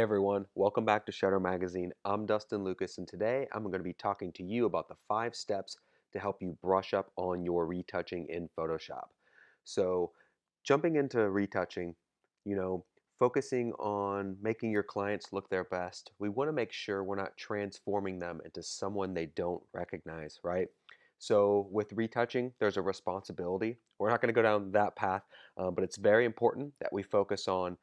everyone, welcome back to Shutter Magazine. I'm Dustin Lucas, and today I'm going to be talking to you about the 5 steps to help you brush up on your retouching in Photoshop. So, jumping into retouching, you know, focusing on making your clients look their best, we want to make sure we're not transforming them into someone they don't recognize, right? So, with retouching, there's a responsibility. We're not going to go down that path, but it's very important that we focus on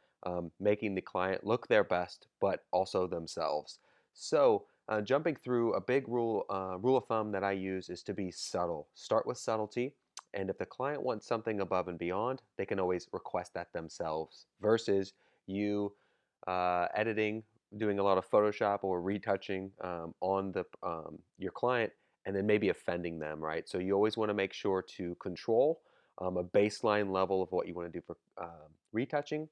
making the client look their best, but also themselves. So, jumping through a big rule of thumb that I use is to be subtle. Start with subtlety, and if the client wants something above and beyond, they can always request that themselves. Versus you editing, doing a lot of Photoshop or retouching on the your client, and then maybe offending them, right? So you always want to make sure to control a baseline level of what you want to do for retouching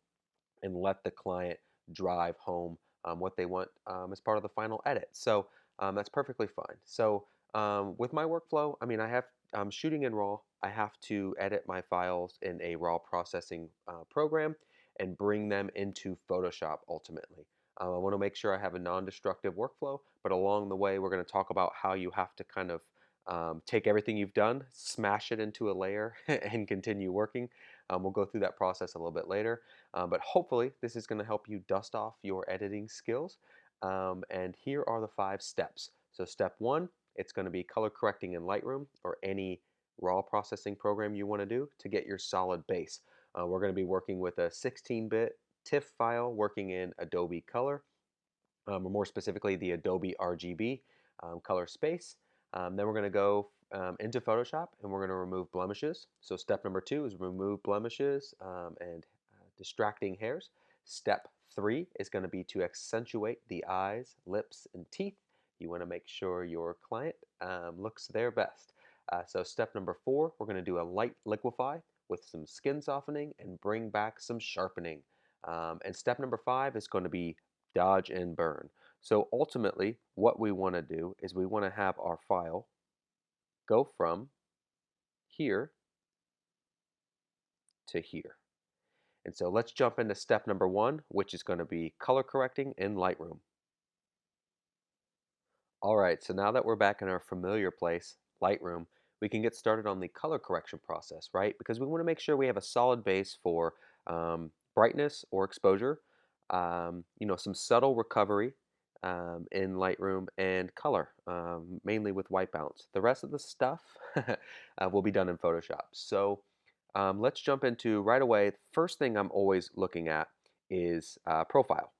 and let the client drive home what they want as part of the final edit. So that's perfectly fine. So with my workflow, I mean, I'm shooting in RAW. I have to edit my files in a RAW processing program and bring them into Photoshop ultimately. I want to make sure I have a non-destructive workflow, but along the way, we're going to talk about how you have to kind of take everything you've done, smash it into a layer, and continue working. We'll go through that process a little bit later. But hopefully this is going to help you dust off your editing skills. And here are the 5 steps. So step 1, it's going to be color correcting in Lightroom or any raw processing program you want to do to get your solid base. We're going to be working with a 16-bit TIFF file working in Adobe Color, or more specifically the Adobe RGB color space. Then we're going to go into Photoshop and we're going to remove blemishes. So step number 2 is remove blemishes and distracting hairs. Step 3 is going to be to accentuate the eyes, lips, and teeth. You want to make sure your client looks their best. So step number 4, we're going to do a light liquify with some skin softening and bring back some sharpening. And step number 5 is going to be dodge and burn. So ultimately, what we want to do is we want to have our file go from here to here. And so let's jump into step number 1, which is going to be color correcting in Lightroom. All right, so now that we're back in our familiar place, Lightroom, we can get started on the color correction process, right? Because we want to make sure we have a solid base for brightness or exposure, some subtle recovery in Lightroom, and color, mainly with white balance. The rest of the stuff will be done in Photoshop. So let's jump into right away. First thing I'm always looking at is profile.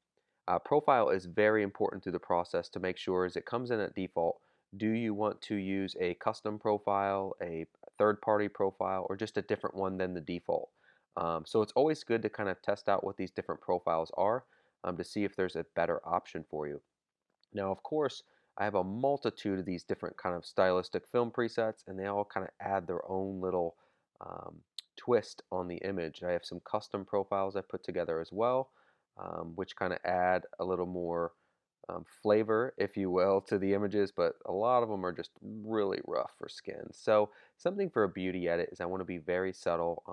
Profile is very important through the process to make sure as it comes in at default, do you want to use a custom profile, a third-party profile, or just a different one than the default? So it's always good to kind of test out what these different profiles are to see if there's a better option for you. Now, of course, I have a multitude of these different kind of stylistic film presets, and they all kind of add their own little um, twist on the image. I have some custom profiles I put together as well, which kind of add a little more flavor, if you will, to the images, but a lot of them are just really rough for skin. So something for a beauty edit is I want to be very subtle.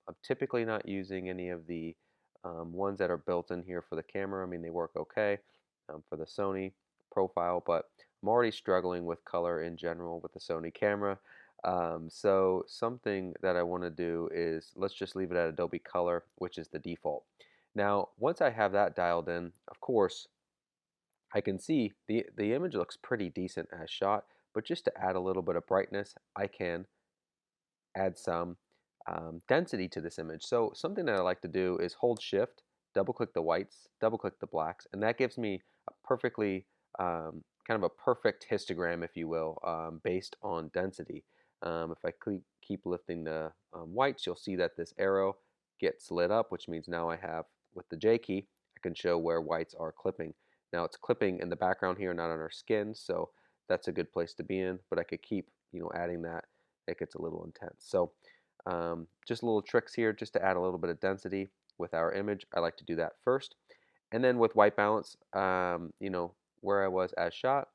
I'm typically not using any of the ones that are built in here for the camera. I mean, they work okay for the Sony profile, but I'm already struggling with color in general with the Sony camera. So something that I want to do is let's just leave it at Adobe Color, which is the default. Now, once I have that dialed in, of course, I can see the image looks pretty decent as shot, but just to add a little bit of brightness, I can add some density to this image. So something that I like to do is hold shift, double click the whites, double click the blacks, and that gives me a perfectly kind of a perfect histogram, if you will, based on density. If I keep lifting the whites, you'll see that this arrow gets lit up, which means now I have, with the J key, I can show where whites are clipping. Now it's clipping in the background here, not on our skin, so that's a good place to be in, but I could keep, adding that. It gets a little intense. So just little tricks here just to add a little bit of density with our image. I like to do that first. And then with white balance, where I was as shot,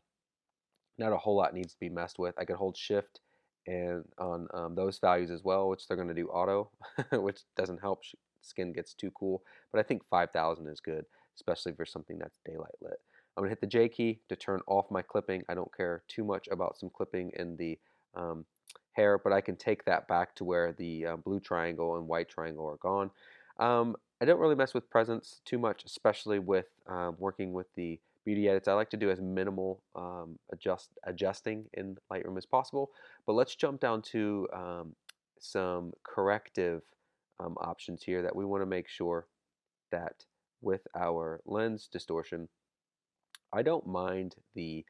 not a whole lot needs to be messed with. I could hold shift and on those values as well, which they're going to do auto, which doesn't help. Skin gets too cool, but I think 5,000 is good. especially for something that's daylight lit. I'm gonna hit the J key to turn off my clipping. I don't care too much about some clipping in the um, hair, but I can take that back to where the blue triangle and white triangle are gone. I don't really mess with presence too much, especially with working with the beauty edits. I like to do as minimal adjusting in Lightroom as possible. But let's jump down to some corrective options here that we want to make sure that with our lens distortion, I don't mind the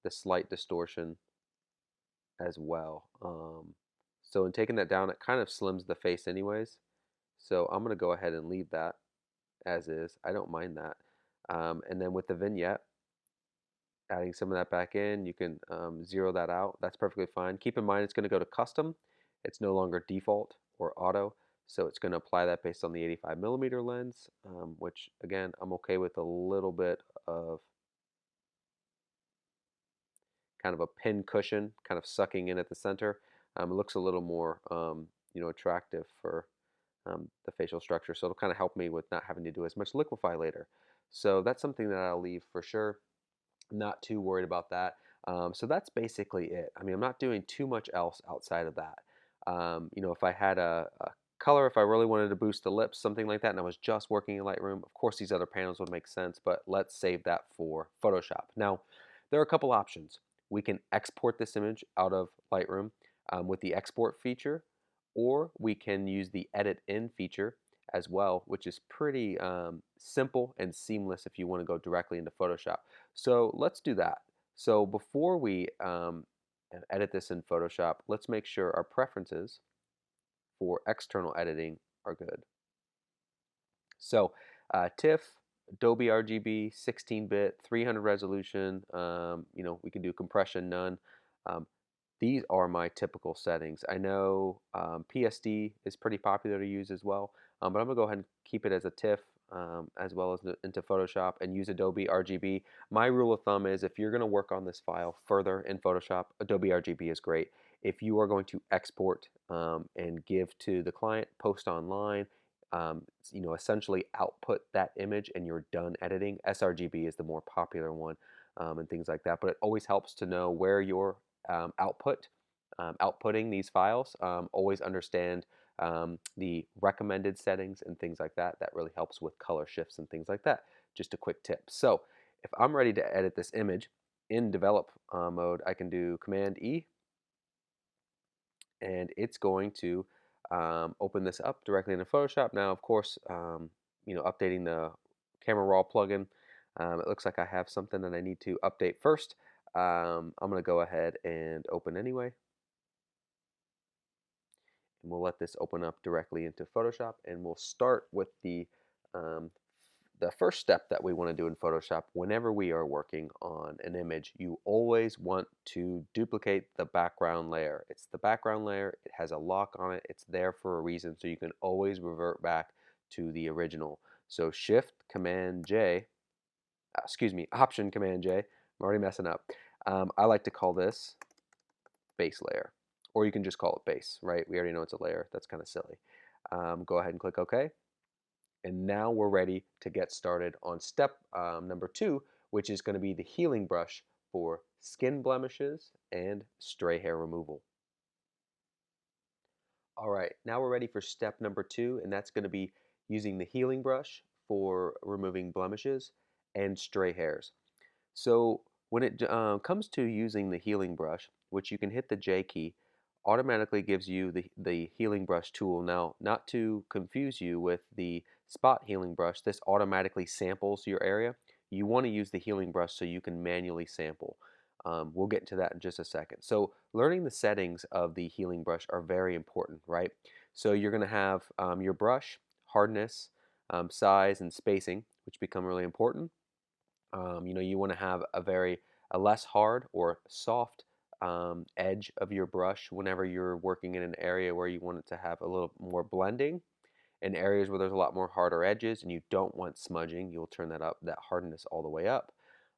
slight distortion as well. So in taking that down, it kind of slims the face anyways. So I'm going to go ahead and leave that as is. I don't mind that. And then with the vignette, adding some of that back in, you can zero that out. That's perfectly fine. Keep in mind it's going to go to custom. It's no longer default or auto. So it's going to apply that based on the 85mm lens, which again, I'm okay with a little bit of kind of a pin cushion, kind of sucking in at the center. It looks a little more, attractive for the facial structure. So it'll kind of help me with not having to do as much liquify later. So that's something that I'll leave for sure. I'm not too worried about that. So that's basically it. I mean, I'm not doing too much else outside of that. If I had a color, if I really wanted to boost the lips, something like that, and I was just working in Lightroom, of course these other panels would make sense, but let's save that for Photoshop. Now, there are a couple options. We can export this image out of Lightroom with the export feature, or we can use the edit in feature as well, which is pretty simple and seamless if you want to go directly into Photoshop. So let's do that. So before we edit this in Photoshop, let's make sure our preferences for external editing are good. So TIFF, Adobe RGB, 16-bit, 300 resolution, we can do compression, none. Um, these are my typical settings. I know PSD is pretty popular to use as well, but I'm going to go ahead and keep it as a TIFF as well as into Photoshop and use Adobe RGB. My rule of thumb is if you're going to work on this file further in Photoshop, Adobe RGB is great. If you are going to export and give to the client, post online, essentially output that image and you're done editing, sRGB is the more popular one and things like that. But it always helps to know where you're outputting these files. Always understand the recommended settings and things like that. That really helps with color shifts and things like that. Just a quick tip. So if I'm ready to edit this image in develop mode, I can do Command E and it's going to open this up directly into Photoshop. Now, of course, updating the Camera Raw plugin, it looks like I have something that I need to update first. I'm going to go ahead and open anyway. And we'll let this open up directly into Photoshop, and we'll start with um, the first step that we want to do in Photoshop. Whenever we are working on an image, you always want to duplicate the background layer. It's the background layer, it has a lock on it, it's there for a reason, so you can always revert back to the original. So Shift Command J, Option Command J, I'm already messing up. I like to call this base layer, or you can just call it base, right? We already know it's a layer, that's kind of silly. Go ahead and click OK. And now we're ready to get started on step number 2, which is going to be the healing brush for skin blemishes and stray hair removal. All right, now we're ready for step number 2, and that's going to be using the healing brush for removing blemishes and stray hairs. So when it comes to using the healing brush, which you can hit the J key, automatically gives you the healing brush tool. Now, not to confuse you with the spot healing brush, this automatically samples your area. You want to use the healing brush so you can manually sample. We'll get into that in just a second. So learning the settings of the healing brush are very important, right? So you're going to have your brush, hardness, size, and spacing, which become really important. You want to have a less hard or soft edge of your brush whenever you're working in an area where you want it to have a little more blending. In areas where there's a lot more harder edges and you don't want smudging, you'll turn that hardness all the way up.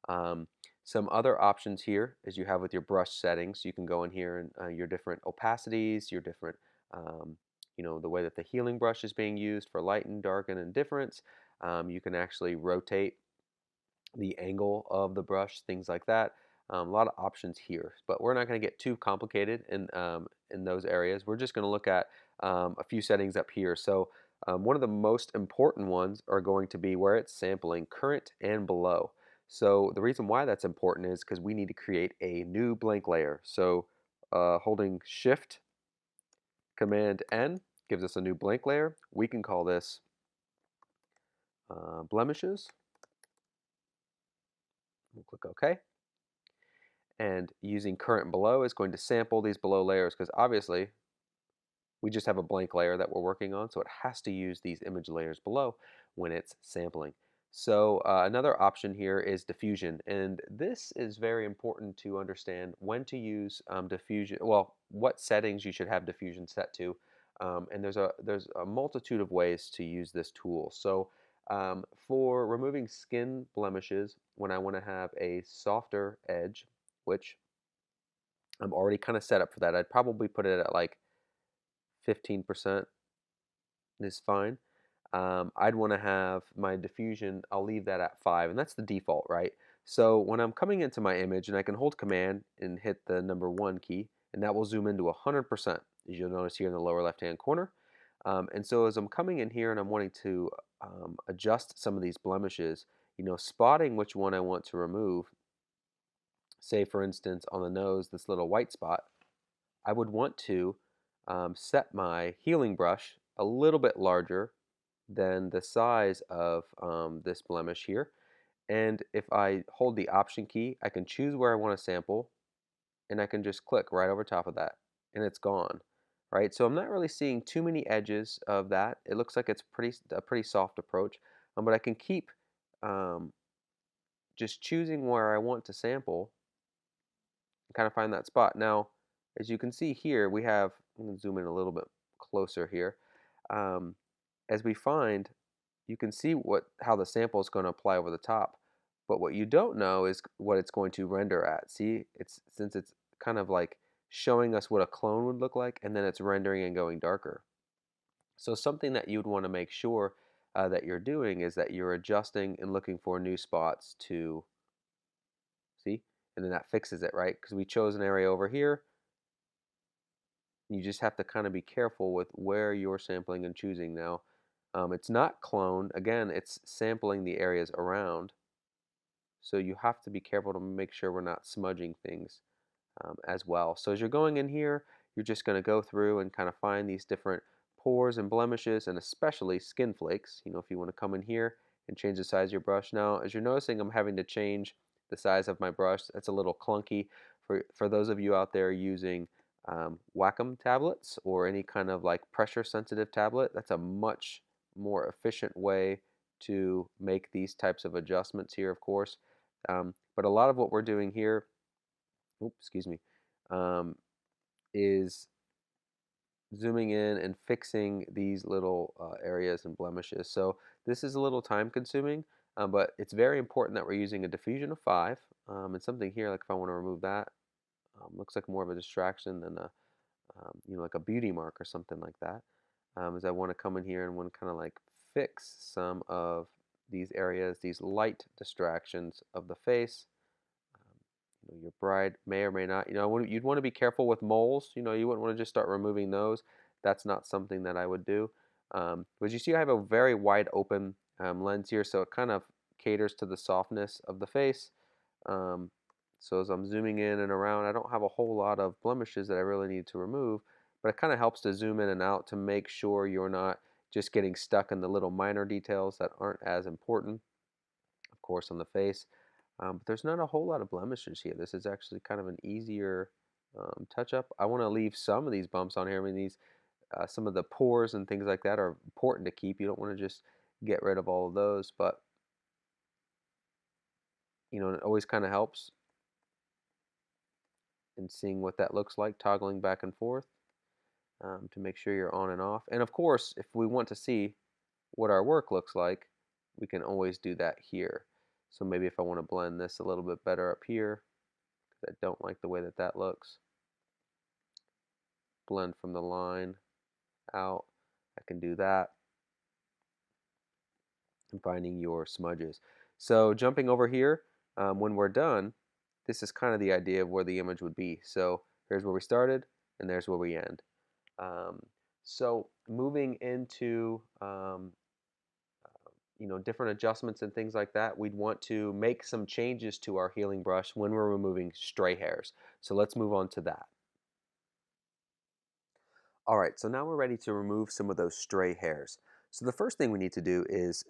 Um, some other options here is you have with your brush settings. You can go in here and your different opacities, your different, the way that the healing brush is being used for lighten, darken, and difference. You can actually rotate the angle of the brush, things like that. A lot of options here, but we're not going to get too complicated in those areas. We're just going to look at a few settings up here. So one of the most important ones are going to be where it's sampling current and below. So the reason why that's important is because we need to create a new blank layer. So holding Shift Command N gives us a new blank layer. We can call this blemishes. We'll click OK. And using current below is going to sample these below layers because obviously we just have a blank layer that we're working on, so it has to use these image layers below when it's sampling. So another option here is diffusion, and this is very important to understand when to use diffusion, well, what settings you should have diffusion set to. And there's a multitude of ways to use this tool. So for removing skin blemishes, when I want to have a softer edge, which I'm already kind of set up for that, I'd probably put it at like 15% is fine. I'd want to have my diffusion, I'll leave that at 5, and that's the default, right? So when I'm coming into my image, and I can hold Command and hit the number 1 key, and that will zoom into 100%, as you'll notice here in the lower left-hand corner. And so as I'm coming in here and I'm wanting to adjust some of these blemishes, spotting which one I want to remove, say for instance on the nose, this little white spot, I would want to set my healing brush a little bit larger than the size of this blemish here. And if I hold the Option key, I can choose where I want to sample, and I can just click right over top of that, and it's gone. Right, so I'm not really seeing too many edges of that. It looks like it's a pretty soft approach, but I can keep um, just choosing where I want to sample and kind of find that spot. Now, as you can see here, we have, I'm going to zoom in a little bit closer here. Um, as we find, you can see how the sample is going to apply over the top. But what you don't know is what it's going to render at. See, since it's kind of like showing us what a clone would look like, and then it's rendering and going darker. So something that you'd want to make sure that you're doing is that you're adjusting and looking for new spots to see, and then that fixes it, right? Because we chose an area over here. You just have to kind of be careful with where you're sampling and choosing now. It's not clone. Again, it's sampling the areas around. So you have to be careful to make sure we're not smudging things as well. So as you're going in here, you're just going to go through and kind of find these different pores and blemishes, and especially skin flakes. If you want to come in here and change the size of your brush. Now, as you're noticing, I'm having to change the size of my brush. That's a little clunky. For those of you out there using Wacom tablets or any kind of like pressure sensitive tablet, that's a much more efficient way to make these types of adjustments here, of course. But a lot of what we're doing here, oops, excuse me, is zooming in and fixing these little areas and blemishes. So this is a little time consuming, but it's very important that we're using a diffusion of 5. And something here, like if I want to remove that, looks like more of a distraction than like a beauty mark or something like that. Is I want to come in here and want to kind of like fix some of these areas, these light distractions of the face. Your bride may or may not, you'd want to be careful with moles. You wouldn't want to just start removing those. That's not something that I would do. But you see I have a very wide open lens here, so it kind of caters to the softness of the face. So as I'm zooming in and around, I don't have a whole lot of blemishes that I really need to remove, but it kind of helps to zoom in and out to make sure you're not just getting stuck in the little minor details that aren't as important, of course, on the face. But there's not a whole lot of blemishes here. This is actually kind of an easier touch-up. I want to leave some of these bumps on here. I mean, some of the pores and things like that are important to keep. You don't want to just get rid of all of those, but it always kind of helps in seeing what that looks like, toggling back and forth to make sure you're on and off. And of course, if we want to see what our work looks like, we can always do that here. So maybe if I want to blend this a little bit better up here, because I don't like the way that that looks, blend from the line out, I can do that. and finding your smudges. So jumping over here, when we're done, this is kind of the idea of where the image would be. So here's where we started, and there's where we end. Um, so moving into different adjustments and things like that, we'd want to make some changes to our healing brush when we're removing stray hairs. So let's move on to that. All right, so now we're ready to remove some of those stray hairs. So the first thing we need to do is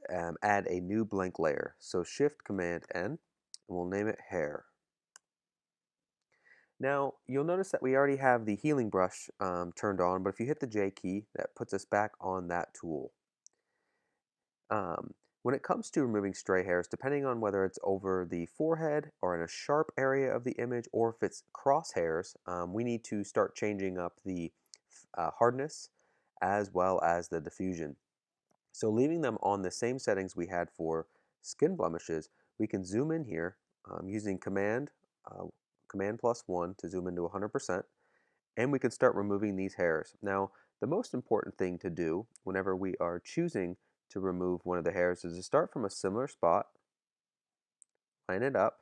add a new blank layer. So Shift Command N, and we'll name it hair. Now you'll notice that we already have the healing brush turned on, but if you hit the J key, that puts us back on that tool. When it comes to removing stray hairs, depending on whether it's over the forehead or in a sharp area of the image, or if it's crosshairs, we need to start changing up the hardness as well as the diffusion. So leaving them on the same settings we had for skin blemishes, we can zoom in here using Command +1 to zoom into 100%, and we can start removing these hairs. Now, the most important thing to do whenever we are choosing to remove one of the hairs is to start from a similar spot, line it up,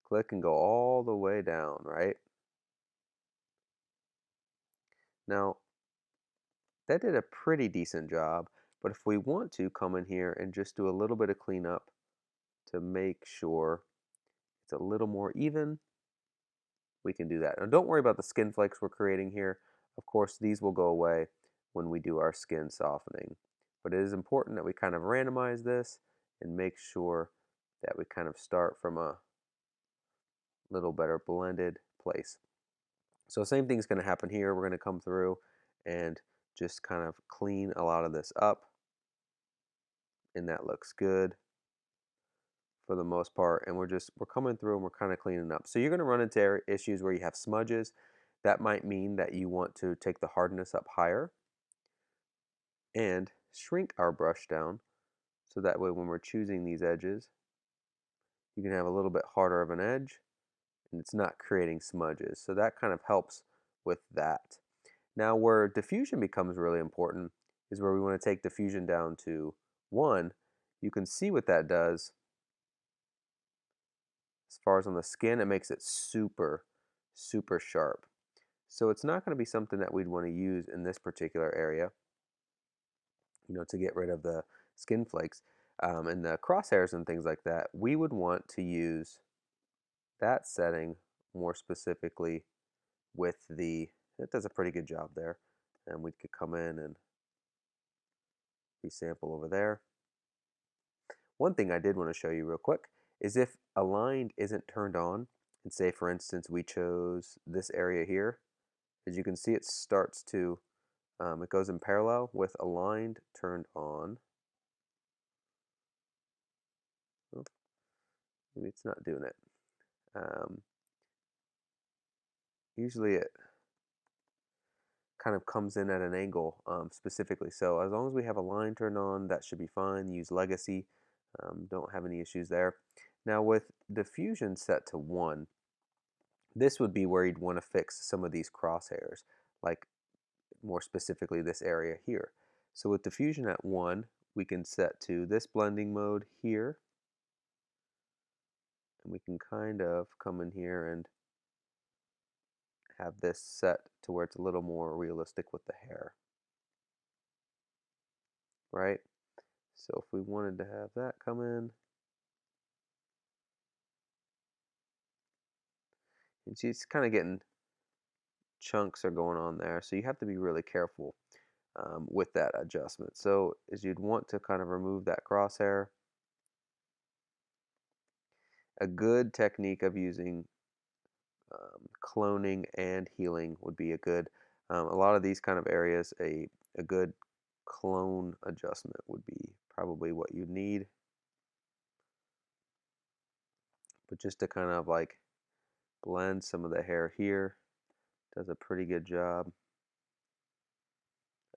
click and go all the way down, right? Now, that did a pretty decent job, but if we want to come in here and just do a little bit of cleanup to make sure it's a little more even, we can do that. Now don't worry about the skin flakes we're creating here. Of course, these will go away when we do our skin softening. But it is important that we kind of randomize this and make sure that we kind of start from a little better blended place. So same thing's going to happen here. We're going to come through and just kind of clean a lot of this up, and that looks good for the most part, and we're coming through and we're kind of cleaning up. So you're going to run into issues where you have smudges. That might mean that you want to take the hardness up higher and shrink our brush down, so that way when we're choosing these edges, you can have a little bit harder of an edge and it's not creating smudges. So that kind of helps with that. Now where diffusion becomes really important is where we want to take diffusion down to 1. You can see what that does. As far as on the skin, it makes it super, super sharp. So it's not going to be something that we'd want to use in this particular area, to get rid of the skin flakes. And the crosshairs and things like that, we would want to use that setting more specifically with it does a pretty good job there. And we could come in and resample over there. One thing I did want to show you real quick is if aligned isn't turned on, and say for instance we chose this area here, as you can see it starts to, it goes in parallel with aligned turned on. Oh, maybe it's not doing it. Usually it kind of comes in at an angle specifically. So as long as we have a line turned on, that should be fine. Use legacy. Don't have any issues there. Now with diffusion set to 1, this would be where you'd want to fix some of these crosshairs, like more specifically this area here. So with diffusion at 1, we can set to this blending mode here, and we can kind of come in here and have this set to where it's a little more realistic with the hair, right? So if we wanted to have that come in, and see it's kind of getting chunks are going on there, so you have to be really careful with that adjustment. So as you'd want to kind of remove that crosshair, a good technique of using cloning and healing would be a good, a lot of these kind of areas, a good clone adjustment would be probably what you need. But just to kind of like blend some of the hair here, does a pretty good job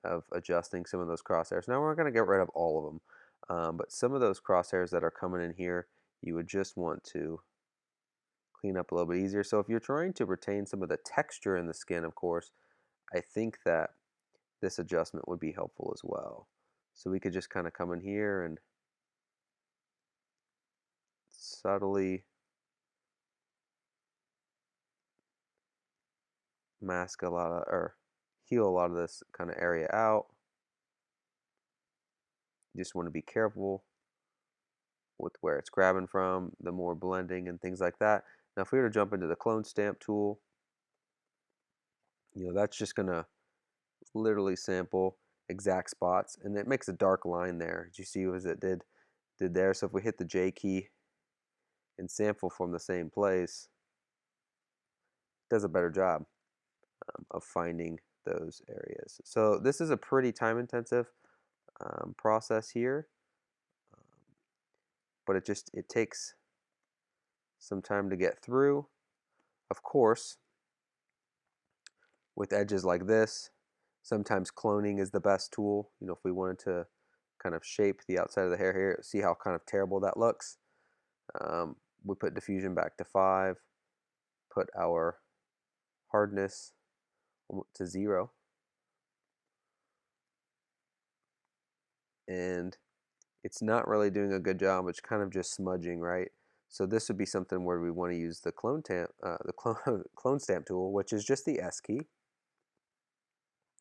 of adjusting some of those crosshairs. Now we're going to get rid of all of them, but some of those crosshairs that are coming in here, you would just want to clean up a little bit easier. So if you're trying to retain some of the texture in the skin, of course, I think that this adjustment would be helpful as well. So we could just kind of come in here and subtly mask a lot of, or heal a lot of this kind of area out. You just want to be careful with where it's grabbing from, the more blending and things like that. Now, if we were to jump into the clone stamp tool, that's just gonna literally sample exact spots, and it makes a dark line there. Did you see as it did there? So if we hit the J key and sample from the same place, it does a better job of finding those areas. So this is a pretty time-intensive process here, but it takes some time to get through. Of course, with edges like this, sometimes cloning is the best tool. If we wanted to kind of shape the outside of the hair here, see how kind of terrible that looks. We put diffusion back to 5, put our hardness to 0, and it's not really doing a good job. It's kind of just smudging, right? So this would be something where we want to use the clone stamp tool, which is just the S key.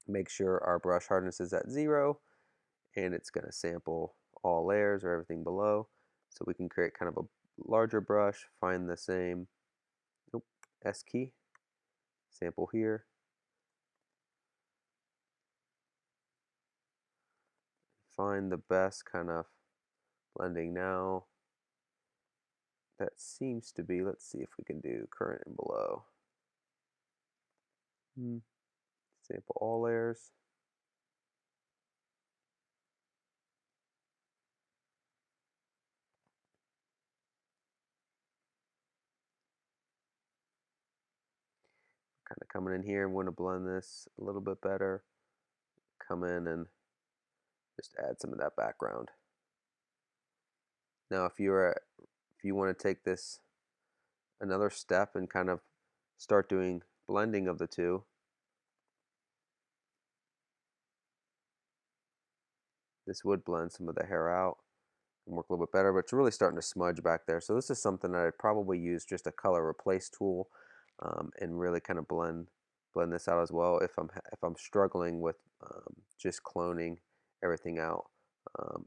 Make sure our brush hardness is at 0, and it's going to sample all layers or everything below. So we can create kind of a larger brush, find the same S key, sample here, find the best kind of blending now. That seems to be, let's see if we can do current and below. Sample all layers. Kind of coming in here, I'm going to blend this a little bit better. Come in and just add some of that background. Now, if you want to take this another step and kind of start doing blending of the two, this would blend some of the hair out and work a little bit better, but it's really starting to smudge back there. So this is something that I'd probably use just a color replace tool and really kind of blend this out as well if I'm struggling with just cloning everything out,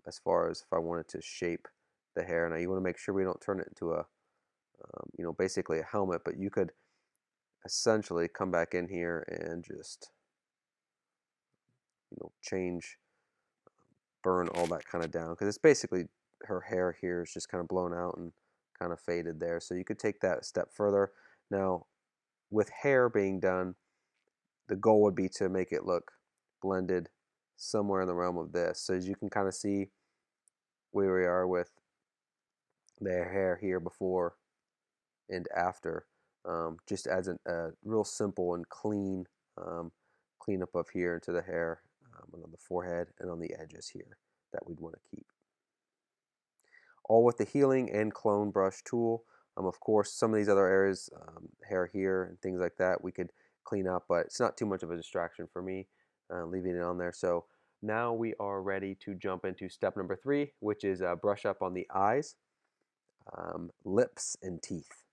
as far as if I wanted to shape the hair. Now you want to make sure we don't turn it into a basically a helmet, but you could essentially come back in here and just change, burn all that kind of down, because it's basically her hair here is just kind of blown out and kind of faded there. So you could take that a step further. Now, with hair being done, the goal would be to make it look blended somewhere in the realm of this. So as you can kind of see where we are with the hair here before and after, just adds a real simple and clean cleanup of here into the hair, and on the forehead and on the edges here that we'd want to keep. All with the healing and clone brush tool. Of course, some of these other areas, hair here and things like that, we could clean up, but it's not too much of a distraction for me, leaving it on there. So now we are ready to jump into step number 3, which is brush up on the eyes, lips, and teeth.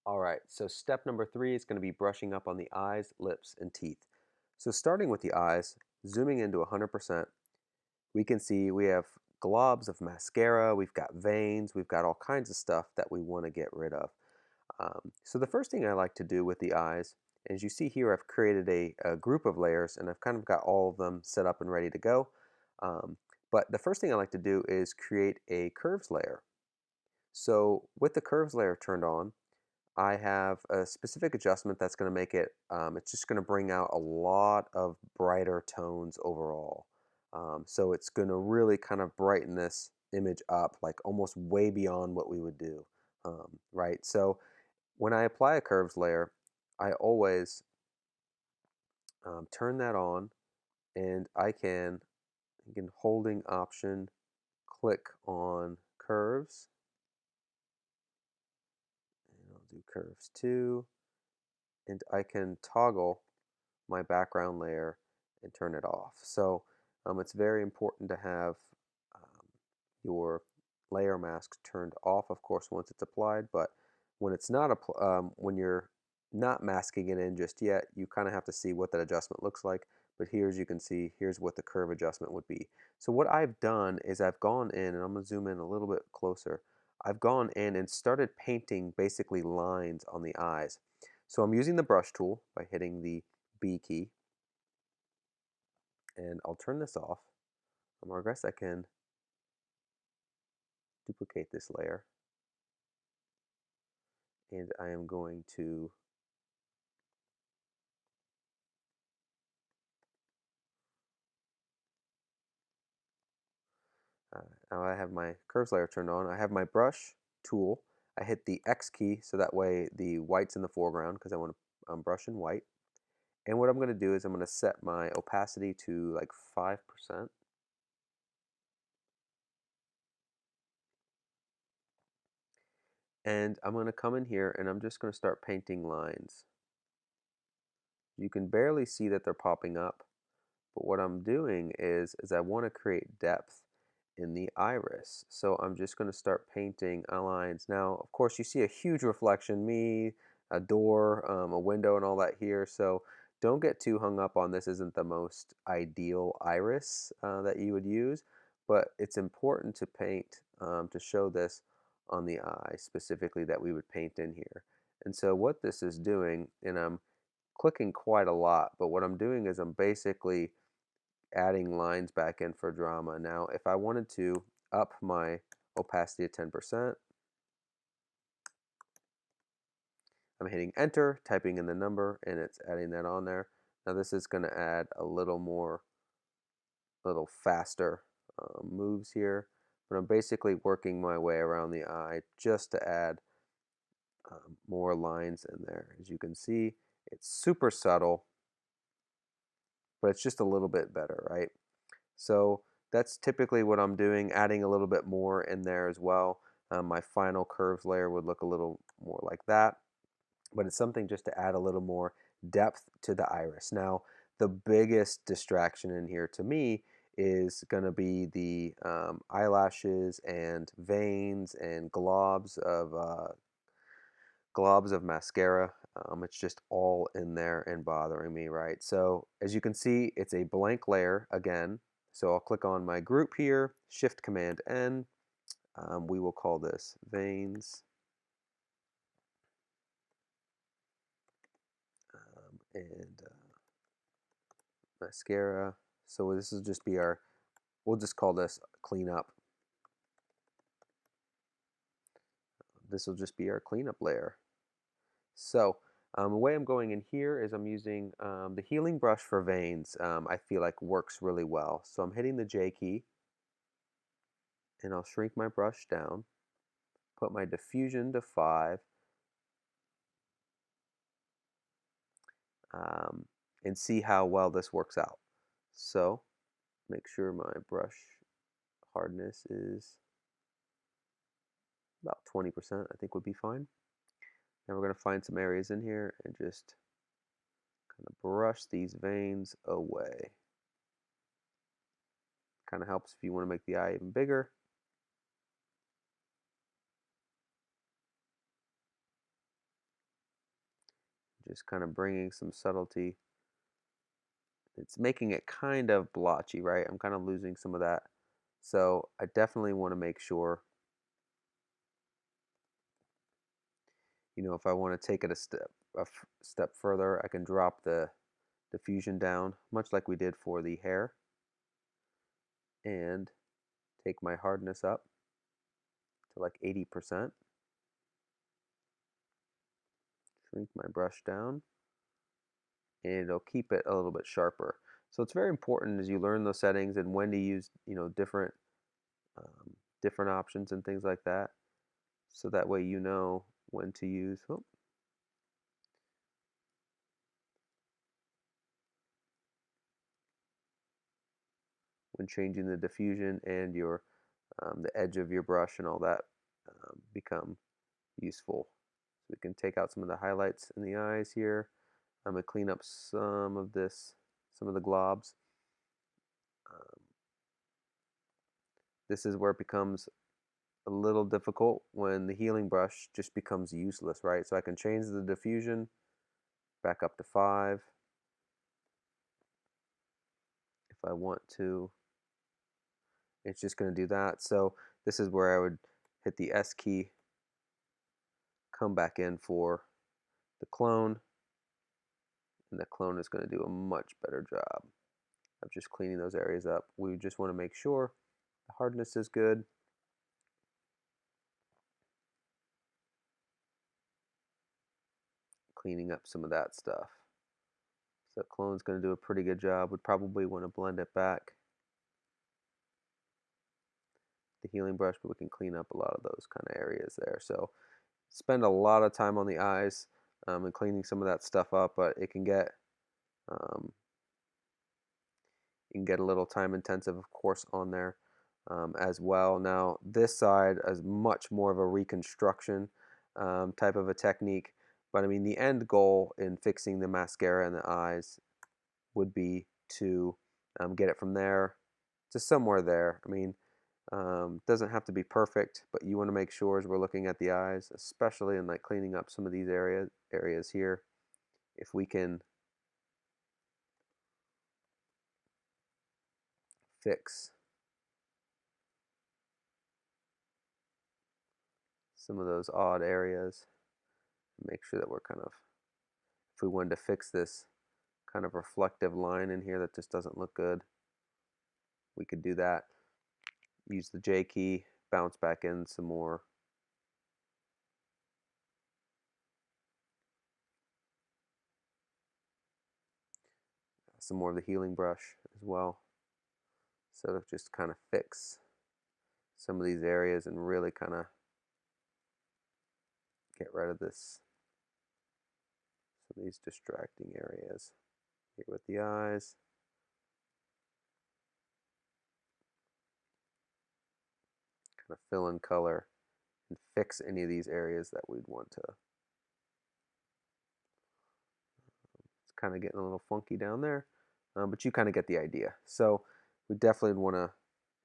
All right, so step number 3 is going to be brushing up on the eyes, lips, and teeth. So starting with the eyes, zooming into 100%, we can see we have globs of mascara, we've got veins, we've got all kinds of stuff that we want to get rid of. So the first thing I like to do with the eyes, as you see here, I've created a group of layers, and I've kind of got all of them set up and ready to go. But the first thing I like to do is create a curves layer. So with the curves layer turned on, I have a specific adjustment that's going to make it, it's just going to bring out a lot of brighter tones overall. So it's going to really kind of brighten this image up, like almost way beyond what we would do, right? So when I apply a curves layer, I always turn that on, and I can, again, holding option, click on curves, and I'll do curves 2, and I can toggle my background layer and turn it off. So it's very important to have your layer mask turned off, of course, once it's applied, but when it's not when you're not masking it in just yet, you kind of have to see what that adjustment looks like. But here, as you can see, here's what the curve adjustment would be. So what I've done is I've gone in, and I'm going to zoom in a little bit closer. I've gone in and started painting basically lines on the eyes. So I'm using the brush tool by hitting the B key, and I'll turn this off. I guess I can duplicate this layer, and I am going to now I have my curves layer turned on. I have my brush tool. I hit the X key so that way the white's in the foreground because I want to brush in white. And what I'm going to do is I'm going to set my opacity to like 5%. And I'm going to come in here and I'm just going to start painting lines. You can barely see that they're popping up, but what I'm doing is I want to create depth in the iris. So I'm just going to start painting lines. Now, of course, you see a huge reflection, me, a door, a window, and all that here. So don't get too hung up on this isn't the most ideal iris that you would use, but it's important to paint to show this on the eye specifically that we would paint in here. And so what this is doing, and I'm clicking quite a lot, but what I'm doing is I'm basically adding lines back in for drama. Now, if I wanted to up my opacity to 10%, I'm hitting enter, typing in the number, and it's adding that on there. Now this is going to add a little more, little faster moves here, but I'm basically working my way around the eye just to add more lines in there. As you can see, it's super subtle, but it's just a little bit better, right? So that's typically what I'm doing, adding a little bit more in there as well. My final curves layer would look a little more like that, but it's something just to add a little more depth to the iris. Now, the biggest distraction in here to me is going to be the eyelashes and veins and globs of mascara. It's just all in there and bothering me, right? So as you can see, it's a blank layer again. So I'll click on my group here, Shift Command N. We will call this veins. And mascara. So this will just be our, we'll just call this cleanup. This will just be our cleanup layer. So the way I'm going in here is I'm using the healing brush for veins. I feel like works really well. So I'm hitting the J key, and I'll shrink my brush down, put my diffusion to 5, and see how well this works out. So make sure my brush hardness is about 20%, I think would be fine. Now we're going to find some areas in here and just kind of brush these veins away. Kind of helps if you want to make the eye even bigger. Just kind of bringing some subtlety. It's making it kind of blotchy, right? I'm kind of losing some of that. So I definitely want to make sure, you know, if I want to take it a step further, I can drop the diffusion down, much like we did for the hair, and take my hardness up to like 80%. Shrink my brush down, and it'll keep it a little bit sharper. So it's very important as you learn those settings and when to use, you know, different options and things like that. So that way you know when to use. Oh, when changing the diffusion and your the edge of your brush and all that become useful. So we can take out some of the highlights in the eyes here. I'm going to clean up some of this, some of the globs. Um, This is where it becomes a little difficult when the healing brush just becomes useless, right? So I can change the diffusion back up to 5 if I want to. It's just going to do that. So this is where I would hit the S key, come back in for the clone, and the clone is going to do a much better job of just cleaning those areas up. We just want to make sure the hardness is good. Cleaning up some of that stuff. So clone's going to do a pretty good job. Would probably want to blend it back, the healing brush, but we can clean up a lot of those kind of areas there. So spend a lot of time on the eyes and cleaning some of that stuff up, but it can get um, you can get a little time intensive, of course, on there as well. Now this side is much more of a reconstruction type of a technique, but I mean the end goal in fixing the mascara and the eyes would be to get it from there to somewhere there. I mean, doesn't have to be perfect, but you want to make sure as we're looking at the eyes, especially in like cleaning up some of these areas here, if we can fix some of those odd areas, make sure that we're kind of, if we wanted to fix this kind of reflective line in here that just doesn't look good, we could do that. Use the J key, bounce back in some more. Some more of the healing brush as well. So to just kind of fix some of these areas and really kind of get rid of this, some of these distracting areas here with the eyes. Kind of fill in color and fix any of these areas that we'd want to. It's kind of getting a little funky down there, but you kind of get the idea. So we definitely want to,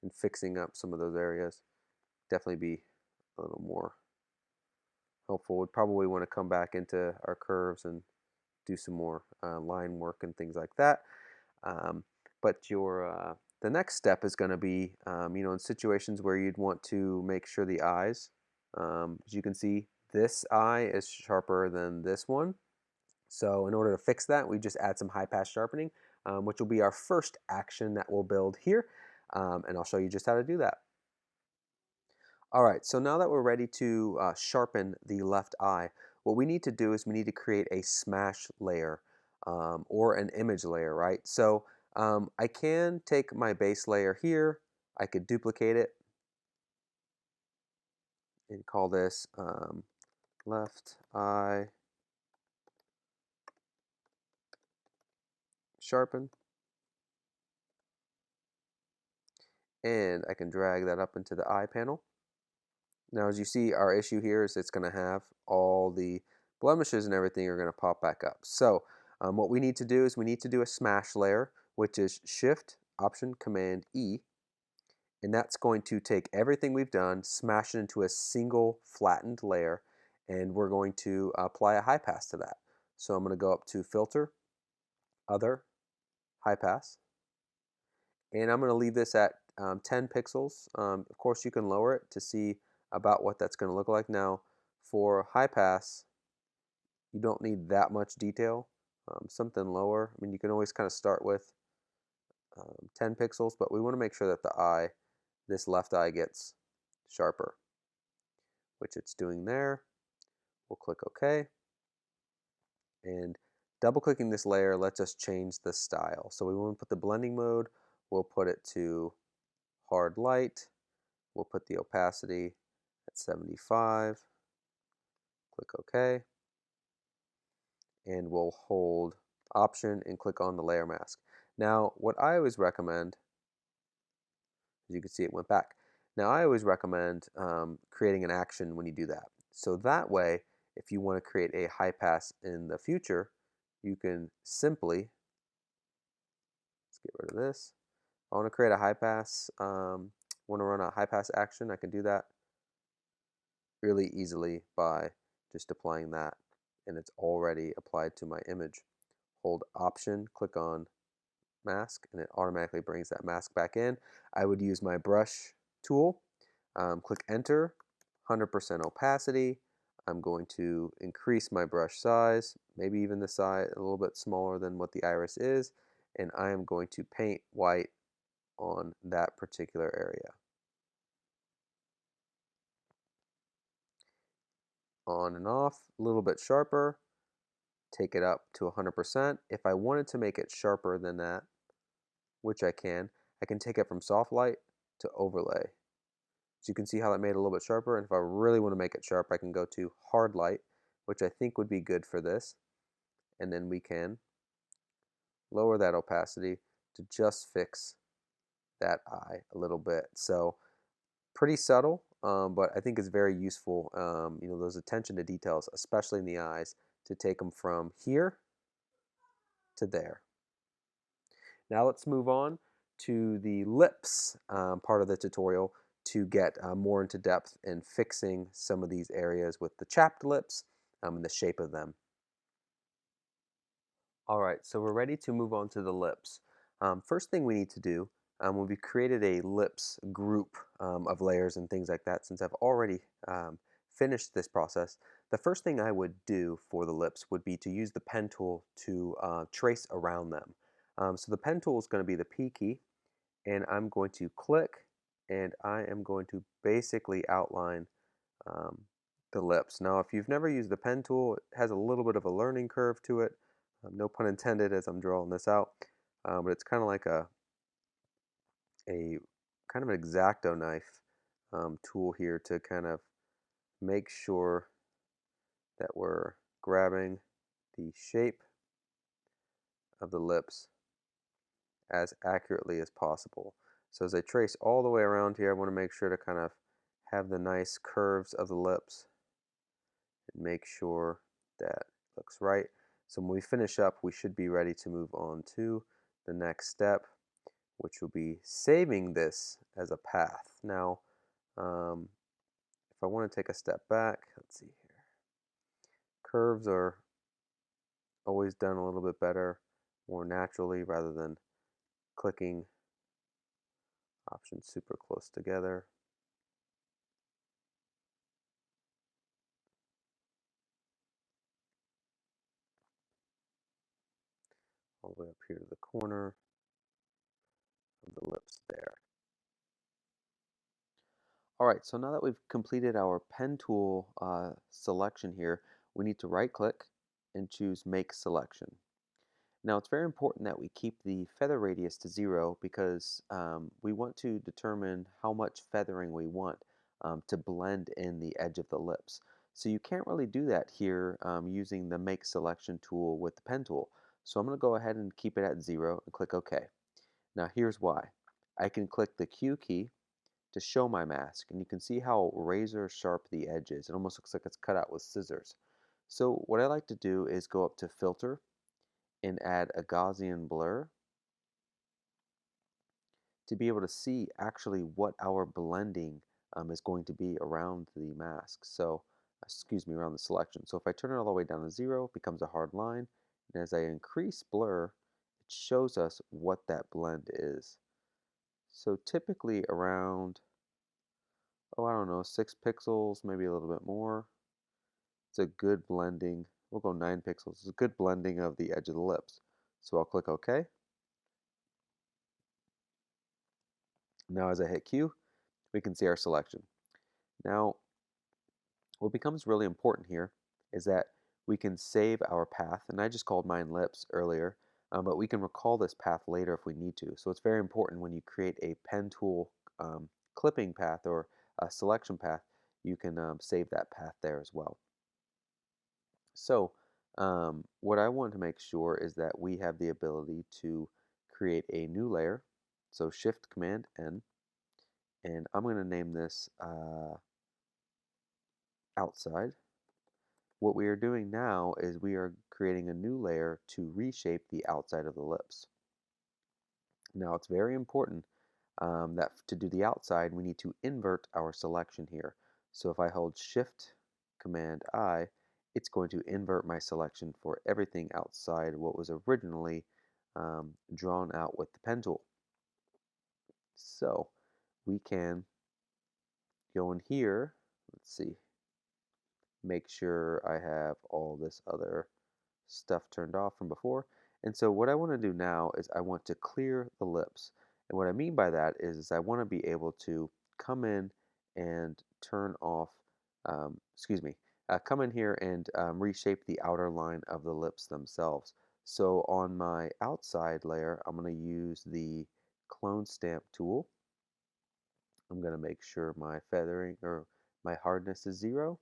in fixing up some of those areas, definitely be a little more helpful. We'd probably want to come back into our curves and do some more line work and things like that. But the next step is going to be, in situations where you'd want to make sure the eyes, as you can see, this eye is sharper than this one. So in order to fix that, we just add some high pass sharpening, which will be our first action that we'll build here. And I'll show you just how to do that. All right, so now that we're ready to sharpen the left eye, what we need to do is we need to create a smash layer or an image layer, right? So I can take my base layer here, I could duplicate it and call this left eye sharpen. And I can drag that up into the eye panel. Now, as you see, our issue here is it's going to have all the blemishes and everything are going to pop back up. So what we need to do is we need to do a smash layer, which is Shift, Option, Command, E. And that's going to take everything we've done, smash it into a single flattened layer, and we're going to apply a high pass to that. So I'm going to go up to Filter, Other, High Pass, and I'm going to leave this at 10 pixels. Of course, you can lower it to see about what that's going to look like. Now, for high pass, you don't need that much detail. Something lower, I mean, you can always kind of start with 10 pixels, but we want to make sure that the eye, this left eye, gets sharper, which it's doing there. We'll click OK. And double clicking this layer lets us change the style. So we want to put the blending mode, we'll put it to hard light. We'll put the opacity at 75. Click OK. And we'll hold Option and click on the layer mask. Now, what I always recommend, as you can see, it went back. Now, I always recommend creating an action when you do that. So that way, if you want to create a high pass in the future, you can simply, let's get rid of this. I want to create a high pass. What want to run a high pass action, I can do that really easily by just applying that, and it's already applied to my image. Hold Option, click on mask, and it automatically brings that mask back in. I would use my brush tool, click enter, 100% opacity. I'm going to increase my brush size, maybe even the size a little bit smaller than what the iris is, and I am going to paint white on that particular area. On and off, a little bit sharper, take it up to 100%. If I wanted to make it sharper than that, which I can take it from soft light to overlay. So you can see how that made it a little bit sharper, and if I really want to make it sharp, I can go to hard light, which I think would be good for this, and then we can lower that opacity to just fix that eye a little bit. So pretty subtle, but I think it's very useful, those attention to details, especially in the eyes, to take them from here to there. Now let's move on to the lips part of the tutorial to get more into depth in fixing some of these areas with the chapped lips and the shape of them. All right, so we're ready to move on to the lips. First thing we need to do, when we created a lips group of layers and things like that, since I've already finished this process, the first thing I would do for the lips would be to use the pen tool to trace around them. So the pen tool is going to be the P key, and I'm going to click, and I am going to basically outline um, the lips. Now, if you've never used the pen tool, it has a little bit of a learning curve to it. No pun intended as I'm drawing this out, but it's kind of like a kind of an X-Acto knife tool here to kind of make sure that we're grabbing the shape of the lips as accurately as possible. So as I trace all the way around here, I want to make sure to kind of have the nice curves of the lips and make sure that looks right. So when we finish up, we should be ready to move on to the next step, which will be saving this as a path. Now, if I want to take a step back, let's see here. Curves are always done a little bit better, more naturally, rather than clicking options super close together. All the way up here to the corner of the lips there. All right, so now that we've completed our pen tool selection here, we need to right click and choose Make Selection. Now it's very important that we keep the feather radius to 0 because we want to determine how much feathering we want to blend in the edge of the lips. So you can't really do that here using the Make Selection tool with the pen tool. So I'm going to go ahead and keep it at 0 and click OK. Now here's why. I can click the Q key to show my mask, and you can see how razor sharp the edge is. It almost looks like it's cut out with scissors. So what I like to do is go up to Filter and add a Gaussian blur to be able to see actually what our blending is going to be around the mask. So, excuse me, around the selection. So if I turn it all the way down to 0, it becomes a hard line. And as I increase blur, it shows us what that blend is. So typically around, I don't know, 6 pixels, maybe a little bit more. It's a good blending. We'll go 9 pixels. It's a good blending of the edge of the lips. So I'll click OK. Now as I hit Q, we can see our selection. Now, what becomes really important here is that we can save our path, and I just called mine lips earlier, but we can recall this path later if we need to. So it's very important when you create a pen tool clipping path or a selection path, you can save that path there as well. So what I want to make sure is that we have the ability to create a new layer. So Shift Command N, and I'm going to name this outside. What we are doing now is we are creating a new layer to reshape the outside of the lips. Now it's very important that to do the outside, we need to invert our selection here. So if I hold Shift Command I, it's going to invert my selection for everything outside what was originally drawn out with the pen tool. So we can go in here, let's see, make sure I have all this other stuff turned off from before. And so what I want to do now is I want to clear the lips. And what I mean by that is I want to be able to come in and turn off, come in here and reshape the outer line of the lips themselves. So on my outside layer, I'm going to use the clone stamp tool. I'm going to make sure my feathering or my hardness is 0.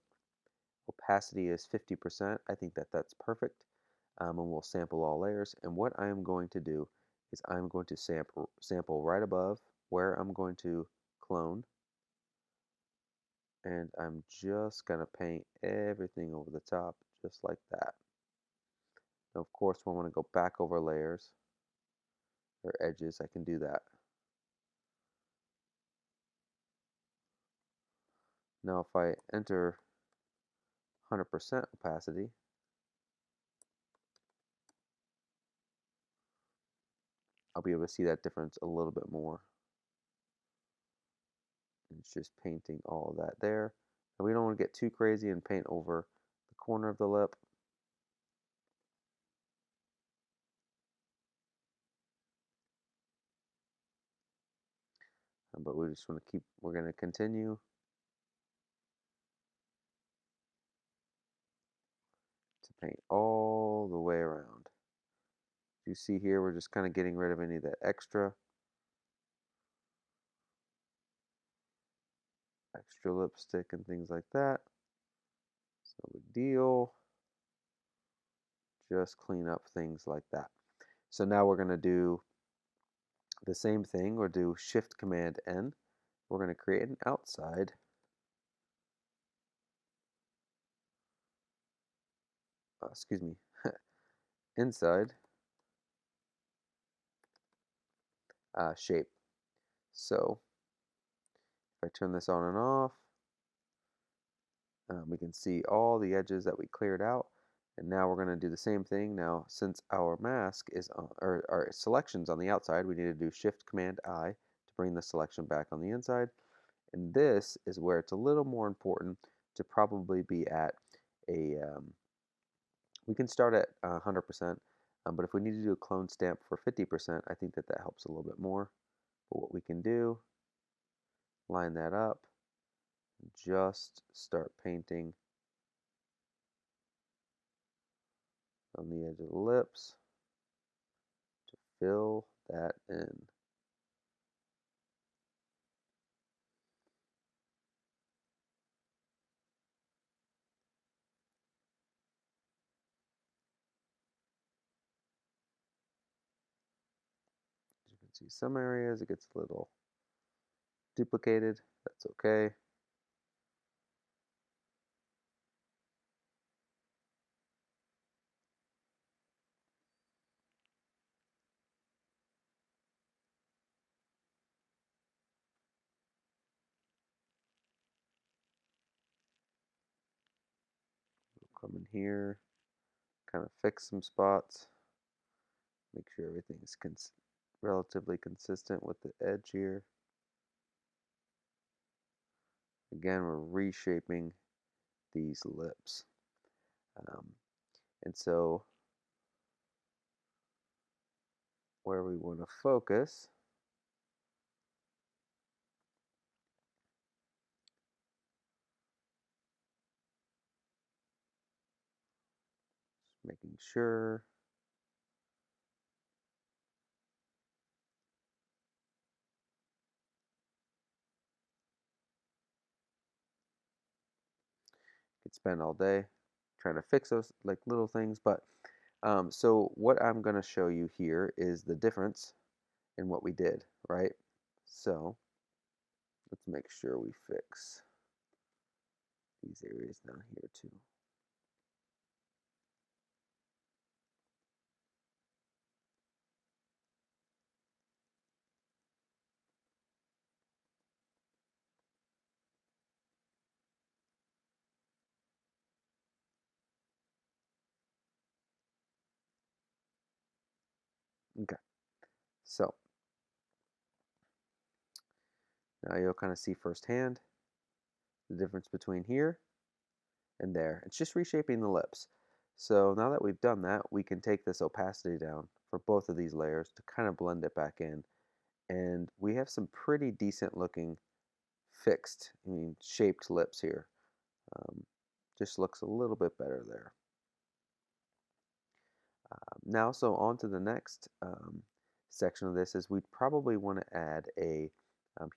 Opacity is 50%. I think that that's perfect. And we'll sample all layers. And what I am going to do is I'm going to sample right above where I'm going to clone. And I'm just going to paint everything over the top just like that. Now, of course, when I want to go back over layers or edges, I can do that. Now, if I enter 100% opacity, I'll be able to see that difference a little bit more. And it's just painting all of that there. And we don't want to get too crazy and paint over the corner of the lip. But we just want to we're going to continue to paint all the way around. You see here, we're just kind of getting rid of any of that extra lipstick and things like that. It's no big deal. Just clean up things like that. So now we're going to do the same thing. We'll do Shift Command N. We're going to create an outside. Excuse me, inside shape. So if I turn this on and off, we can see all the edges that we cleared out. And now we're going to do the same thing. Now, since our mask is on, or our selection's on the outside, we need to do Shift Command I to bring the selection back on the inside. And this is where it's a little more important to probably be at a, we can start at 100%, but if we need to do a clone stamp for 50%, I think that that helps a little bit more. But what we can do, line that up, just start painting on the edge of the lips to fill that in. As you can see, some areas it gets a little duplicated. That's okay. We'll come in here, kind of fix some spots, make sure everything's relatively consistent with the edge here. Again, we're reshaping these lips. And so where we want to focus making sure could spend all day trying to fix those like little things, but so what I'm going to show you here is the difference in what we did, right? So let's make sure we fix these areas down here too. Okay, so now you'll kind of see firsthand the difference between here and there. It's just reshaping the lips. So now that we've done that, we can take this opacity down for both of these layers to kind of blend it back in. And we have some pretty decent looking fixed, shaped lips here. Um, just looks a little bit better there. Now, so on to the next section of this is we'd probably want to add a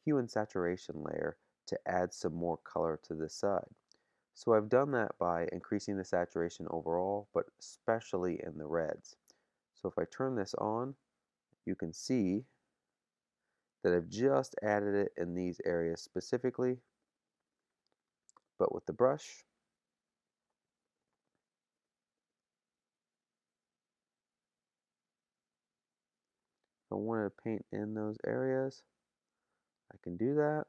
hue and saturation layer to add some more color to this side. So I've done that by increasing the saturation overall, but especially in the reds. So if I turn this on, you can see that I've just added it in these areas specifically, but with the brush, if I wanted to paint in those areas, I can do that.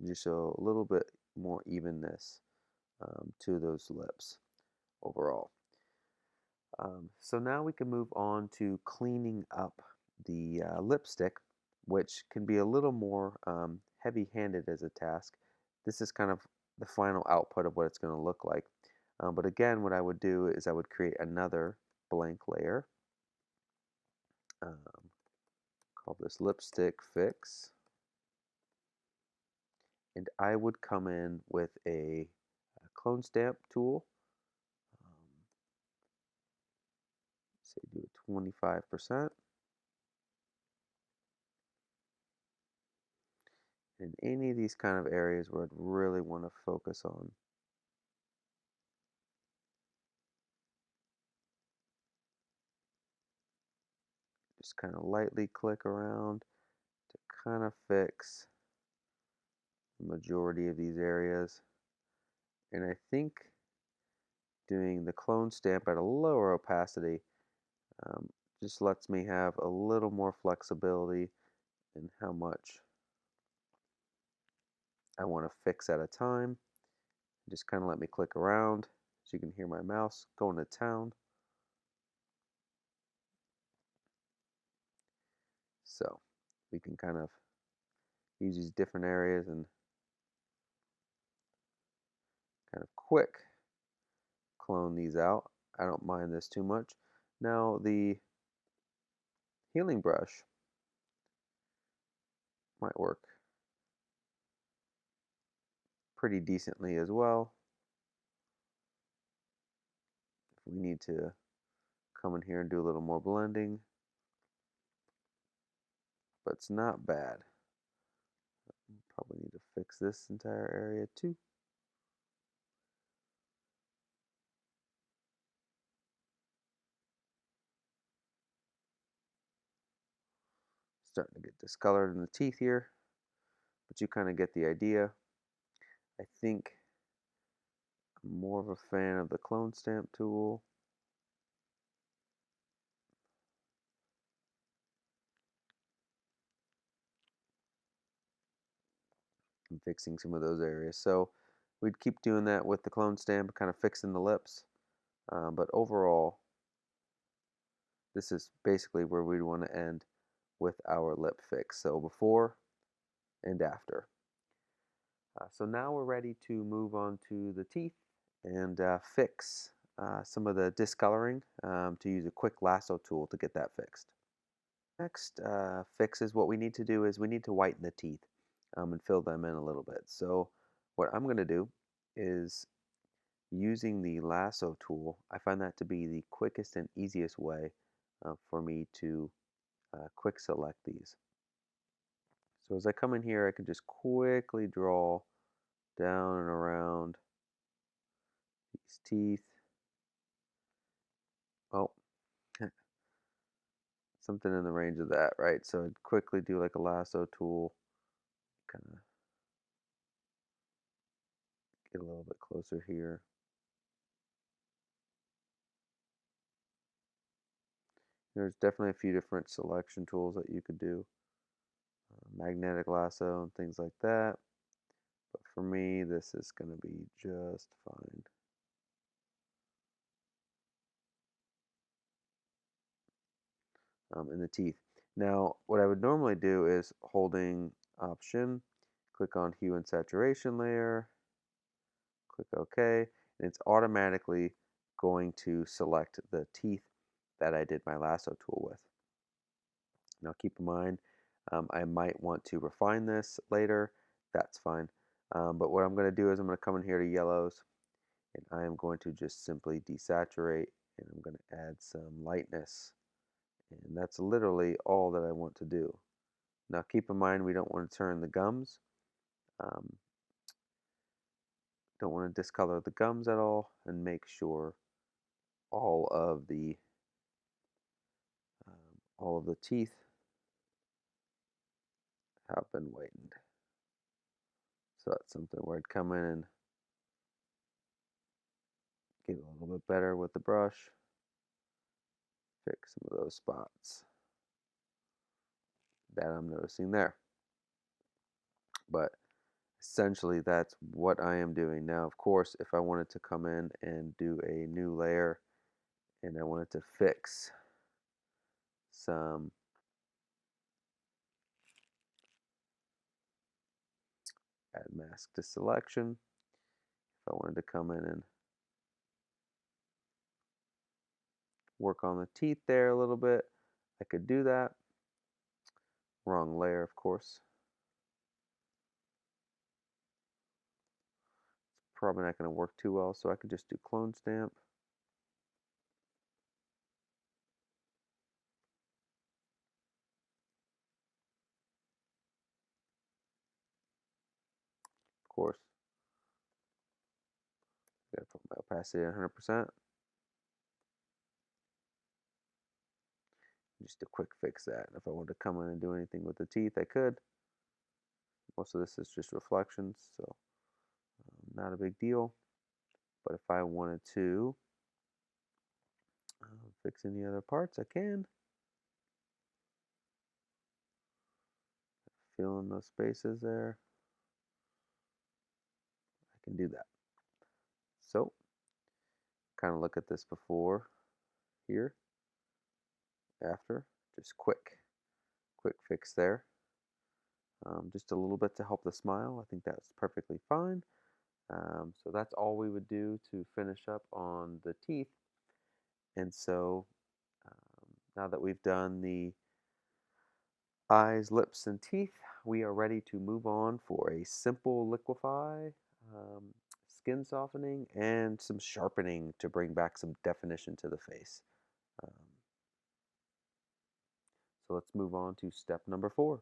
Just show a little bit more evenness to those lips overall. So now we can move on to cleaning up the lipstick, which can be a little more heavy-handed as a task. This is kind of the final output of what it's going to look like. But again, what I would do is I would create another blank layer, um, call this lipstick fix, and I would come in with a clone stamp tool. Say do it 25%. In any of these kind of areas where I'd really want to focus on. Just kind of lightly click around to kind of fix the majority of these areas. And I think doing the clone stamp at a lower opacity um, just lets me have a little more flexibility in how much I want to fix at a time. Just kind of let me click around so you can hear my mouse going to town. So we can kind of use these different areas and kind of quick clone these out. I don't mind this too much. Now the healing brush might work pretty decently as well. If we need to come in here and do a little more blending, but it's not bad. Probably need to fix this entire area too. Starting to get discolored in the teeth here, but you kind of get the idea. I think I'm more of a fan of the clone stamp tool. I'm fixing some of those areas. So we'd keep doing that with the clone stamp, kind of fixing the lips. But overall, this is basically where we'd want to end with our lip fix. So before and after. So now we're ready to move on to the teeth and fix some of the discoloring to use a quick lasso tool to get that fixed. Next fix is what we need to do is we need to whiten the teeth and fill them in a little bit. So what I'm going to do is using the lasso tool, I find that to be the quickest and easiest way for me to quick select these. So as I come in here, I can just quickly draw down and around these teeth. Oh, something in the range of that, right? So I'd quickly do like a lasso tool, kind of get a little bit closer here. There's definitely a few different selection tools that you could do, magnetic lasso and things like that. But for me, this is going to be just fine. in the teeth. Now, what I would normally do is holding Option, click on Hue and Saturation Layer, click OK, and it's automatically going to select the teeth that I did my lasso tool with. Now keep in mind, I might want to refine this later. That's fine. But what I'm going to do is I'm going to come in here to yellows, and I am going to just simply desaturate, and I'm going to add some lightness. And that's literally all that I want to do. Now keep in mind, we don't want to turn the gums. Um, don't want to discolor the gums at all, and make sure all of the teeth have been whitened. So that's something where I'd come in and get a little bit better with the brush, fix some of those spots that I'm noticing there. But essentially, that's what I am doing. Now, of course, if I wanted to come in and do a new layer and I wanted to fix some add mask to selection, if I wanted to come in and work on the teeth there a little bit, I could do that. Wrong layer, of course. It's probably not going to work too well, so I could just do clone stamp. Of course, got to put my opacity at 100%. Just a quick fix that. If I wanted to come in and do anything with the teeth, I could. Most of this is just reflections, so not a big deal. But if I wanted to fix any other parts, I can. Fill in those spaces there. I can do that. So, kind of look at this before, here, after. Just quick fix there. Just a little bit to help the smile. I think that's perfectly fine. So that's all we would do to finish up on the teeth. And so now that we've done the eyes, lips, and teeth, we are ready to move on for a simple liquify, skin softening, and some sharpening to bring back some definition to the face. Um, so let's move on to step number 4.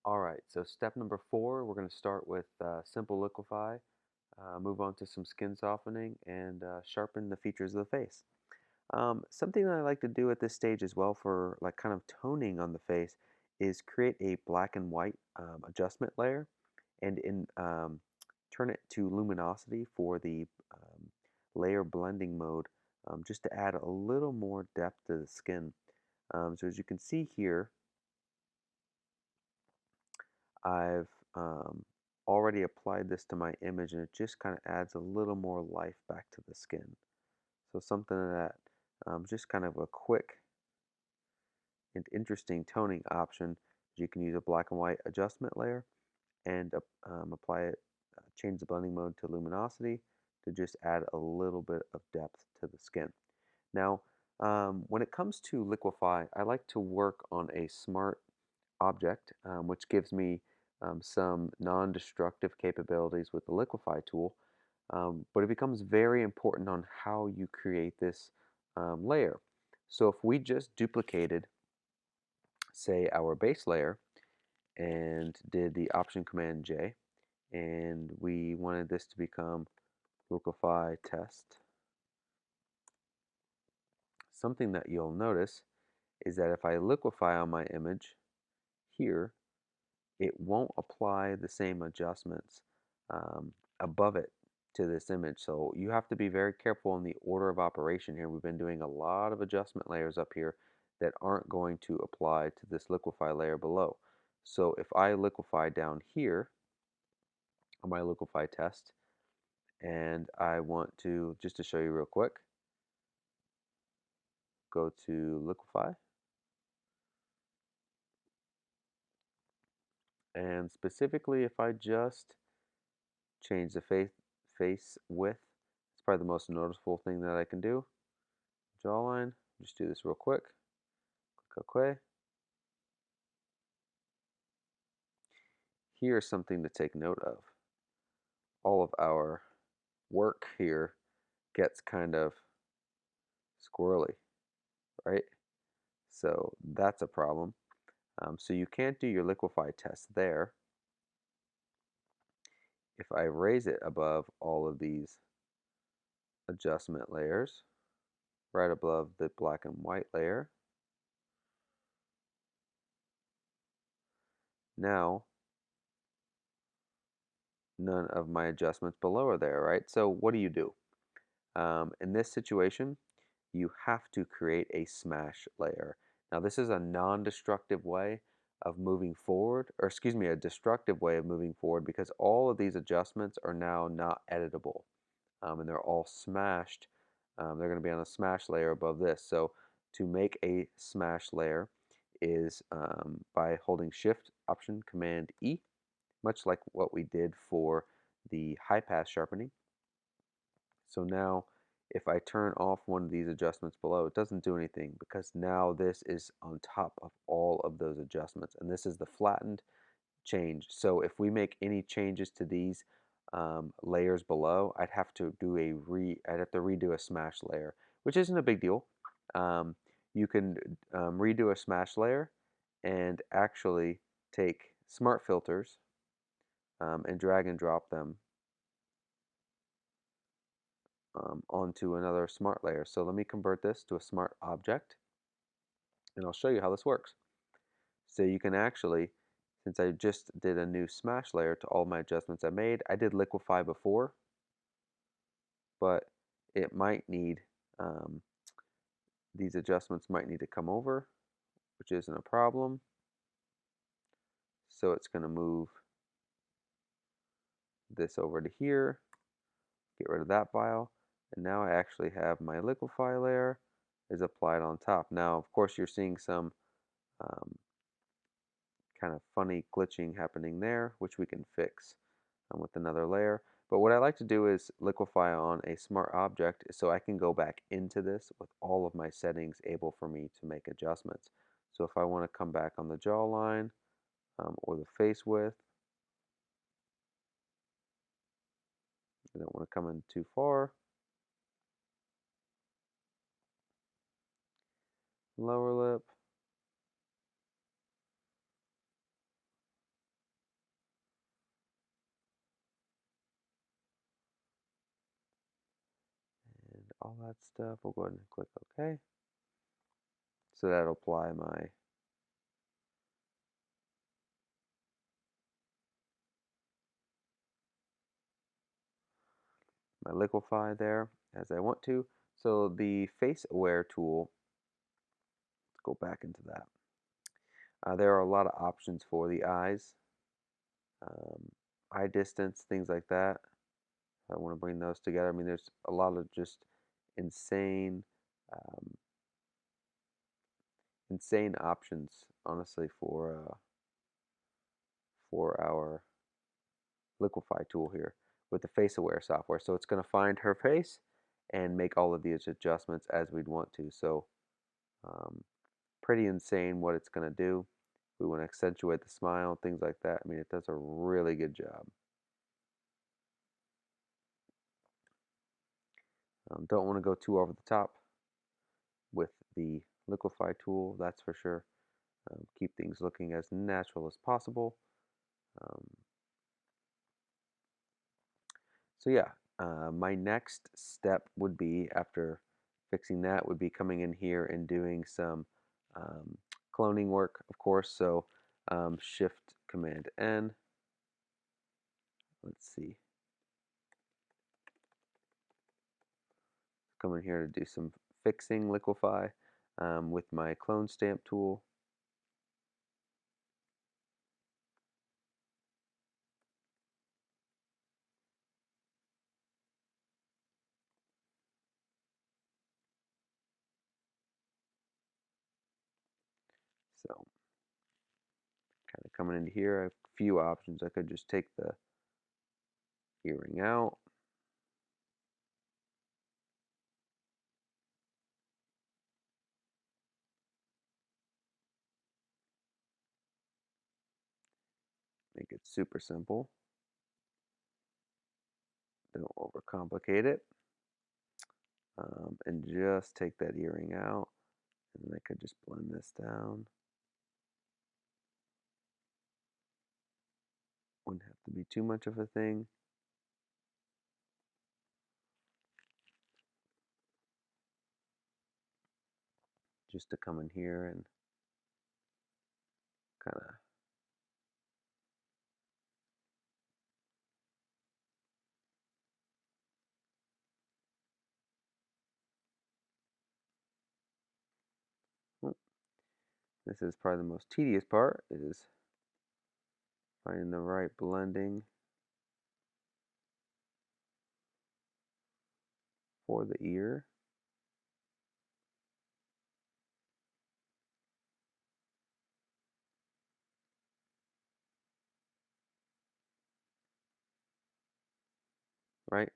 All right, so step number 4, we're going to start with simple liquify, move on to some skin softening, and sharpen the features of the face. Something that I like to do at this stage as well for like kind of toning on the face is create a black and white adjustment layer and turn it to luminosity for the layer blending mode, just to add a little more depth to the skin. So as you can see here, I've already applied this to my image, and it just kind of adds a little more life back to the skin. So something that just kind of a quick and interesting toning option. You can use a black and white adjustment layer and apply it, change the blending mode to luminosity to just add a little bit of depth to the skin. Now, when it comes to Liquify, I like to work on a smart object, which gives me some non-destructive capabilities with the Liquify tool, but it becomes very important on how you create this layer. So if we just duplicated, say, our base layer and did the Option Command J, and we wanted this to become Liquify Test, something that you'll notice is that if I liquify on my image here, it won't apply the same adjustments above it to this image. So you have to be very careful in the order of operation here. We've been doing a lot of adjustment layers up here that aren't going to apply to this liquify layer below. So if I liquify down here on my liquify test, and I want to, just to show you real quick, go to Liquify, and specifically if I just change the face width, it's probably the most noticeable thing that I can do. Jawline, just do this real quick. Click OK. Here's something to take note of. All of our work here gets kind of squirrely, right? So that's a problem. So you can't do your liquify test there. If I raise it above all of these adjustment layers, right above the black and white layer, now none of my adjustments below are there, right? So what do you do? In this situation, you have to create a smash layer. Now this is a non-destructive way of moving forward, or excuse me, a destructive way of moving forward, because all of these adjustments are now not editable, and they're all smashed. They're going to be on a smash layer above this. So to make a smash layer is by holding Shift, Option, Command E, much like what we did for the high pass sharpening. So now if I turn off one of these adjustments below, it doesn't do anything because now this is on top of all of those adjustments, and this is the flattened change. So if we make any changes to these layers below, I'd have to redo a smash layer, which isn't a big deal. You can redo a smash layer and actually take smart filters and drag and drop them onto another smart layer. So let me convert this to a smart object, and I'll show you how this works. So you can actually, since I just did a new smash layer to all my adjustments I made, I did liquify before, but it might need, these adjustments might need to come over, which isn't a problem. So it's going to move this over to here, get rid of that file, and now I actually have my liquify layer is applied on top. Now, of course, you're seeing some kind of funny glitching happening there, which we can fix with another layer. But what I like to do is liquify on a smart object so I can go back into this with all of my settings able for me to make adjustments. So if I want to come back on the jawline or the face width, I don't want to come in too far. Lower lip. And all that stuff, we'll go ahead and click OK. So that'll apply my liquify there as I want to. So the face aware tool, let's go back into that. There are a lot of options for the eyes, eye distance, things like that. I want to bring those together. I mean, there's a lot of just insane, um, insane options, honestly, for our Liquify tool here with the face aware software. So it's going to find her face and make all of these adjustments as we'd want to. So um, pretty insane what it's going to do. We want to accentuate the smile, things like that. I mean, it does a really good job. Don't want to go too over the top with the Liquify tool, that's for sure. Keep things looking as natural as possible. Um, so yeah, my next step would be, after fixing that, would be coming in here and doing some cloning work, of course. So Shift Command N. Let's see. Come in here to do some fixing Liquify with my clone stamp tool. So kind of coming into here, I have a few options. I could just take the earring out. Make it super simple. Don't overcomplicate it. And just take that earring out. And I could just blend this down. Wouldn't have to be too much of a thing. Just to come in here and kind of this is probably the most tedious part, is finding the right blending for the ear. Right?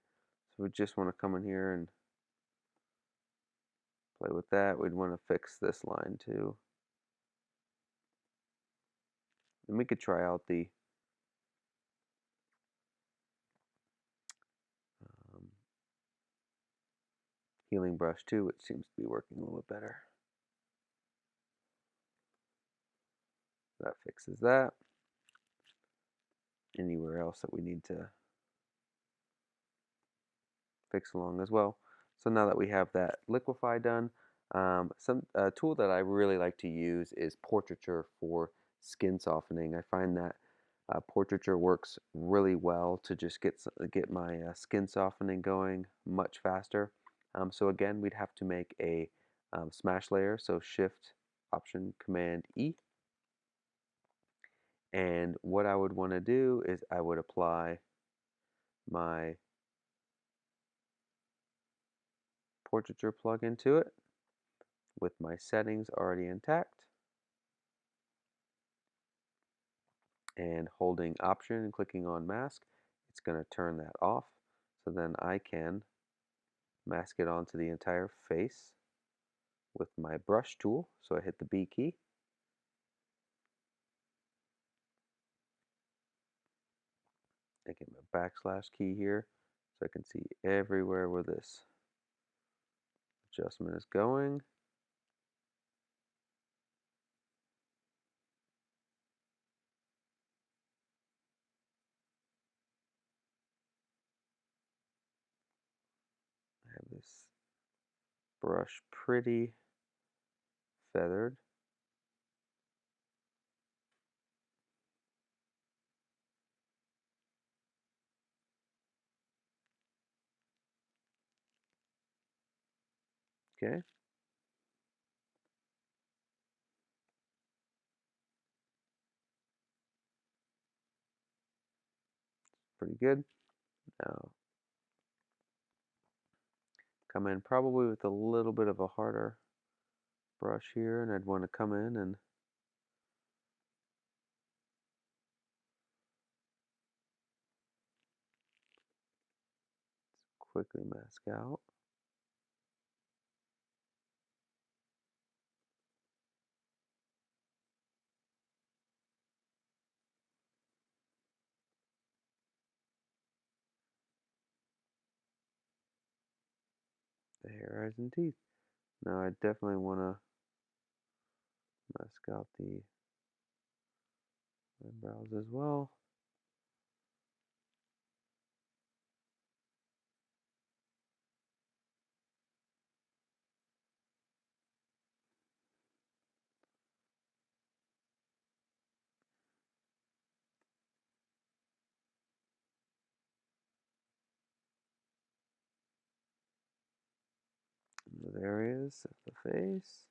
So we just want to come in here and play with that. We'd want to fix this line too. And we could try out the um, healing brush too, which seems to be working a little bit better. That fixes that. Anywhere else that we need to fix along as well. So now that we have that Liquify done, some tool that I really like to use is portraiture for skin softening. I find that portraiture works really well to just get my skin softening going much faster. So again, we'd have to make a smash layer. So Shift Option Command E. And what I would want to do is I would apply my portraiture plugin to it with my settings already intact, and holding Option and clicking on mask, it's going to turn that off. So then I can mask it onto the entire face with my brush tool. So I hit the B key. I get my backslash key here so I can see everywhere where this adjustment is going. I have this brush pretty feathered. Okay. Pretty good. Now come in probably with a little bit of a harder brush here, and I'd want to come in and quickly mask out. The hair, eyes, and teeth. Now I definitely want to mask out the eyebrows as well. Those areas of the face.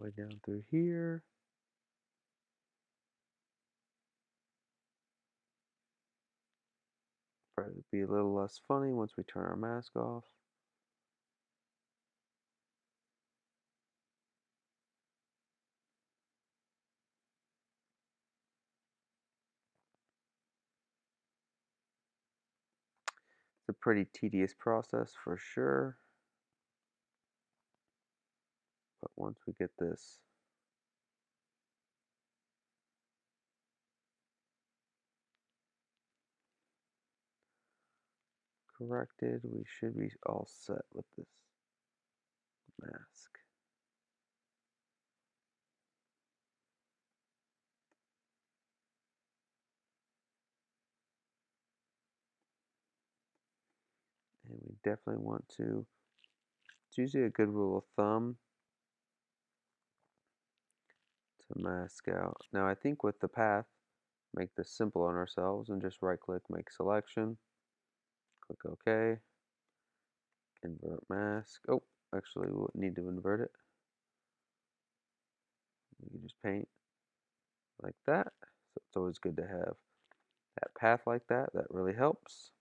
way down through here. Probably be a little less funny once we turn our mask off. It's a pretty tedious process for sure, but once we get this corrected, we should be all set with this mask. And we definitely want to, it's usually a good rule of thumb to mask out. Now I think with the path, make this simple on ourselves and just right click, make selection, click OK, invert mask. Oh, actually we wouldn't need to invert it. We can just paint like that. So it's always good to have that path like that. That really helps.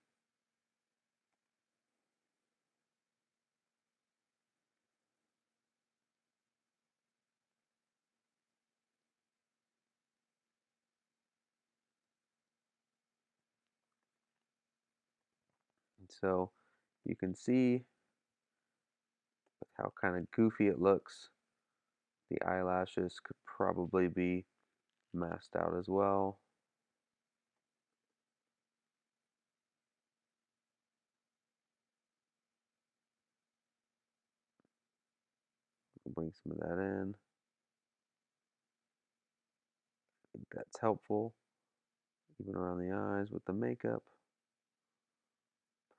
And so you can see how kind of goofy it looks. The eyelashes could probably be masked out as well. We'll bring some of that in. I think that's helpful. Even around the eyes with the makeup.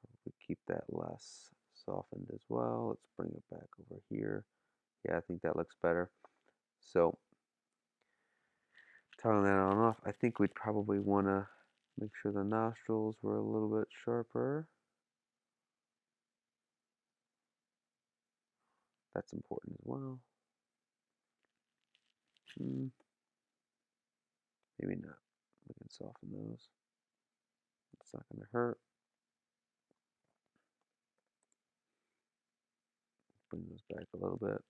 Probably keep that less softened as well. Let's bring it back over here. Yeah, I think that looks better. So, turning that on and off, I think we'd probably want to make sure the nostrils were a little bit sharper. That's important as well. Maybe not. We can soften those. It's not going to hurt. Bring those back a little bit.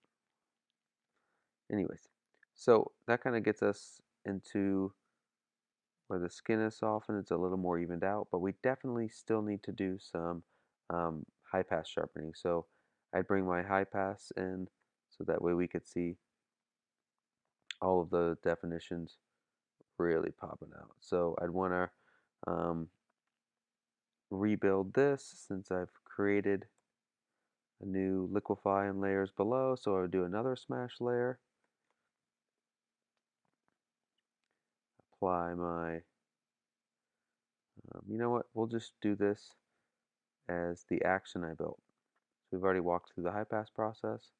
Anyways, so that kind of gets us into where the skin is softened. It's a little more evened out, but we definitely still need to do some high pass sharpening. So I'd bring my high pass in so that way we could see all of the definitions really popping out. So I'd want to rebuild this since I've created a new liquify and layers below. So I would do another smash layer, apply my, you know what, we'll just do this as the action I built. So we've already walked through the high pass process.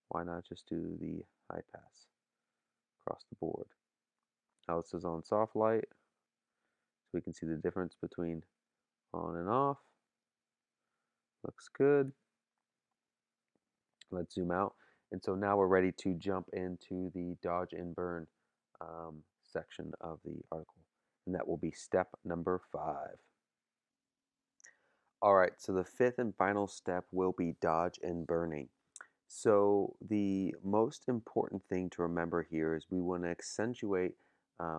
Why not just do the high pass across the board? Now this is on soft light, so we can see the difference between on and off. Looks good. Let's zoom out. And so now we're ready to jump into the dodge and burn section of the article. And that will be step number 5. All right, so the fifth and final step will be dodge and burning. So the most important thing to remember here is we want to accentuate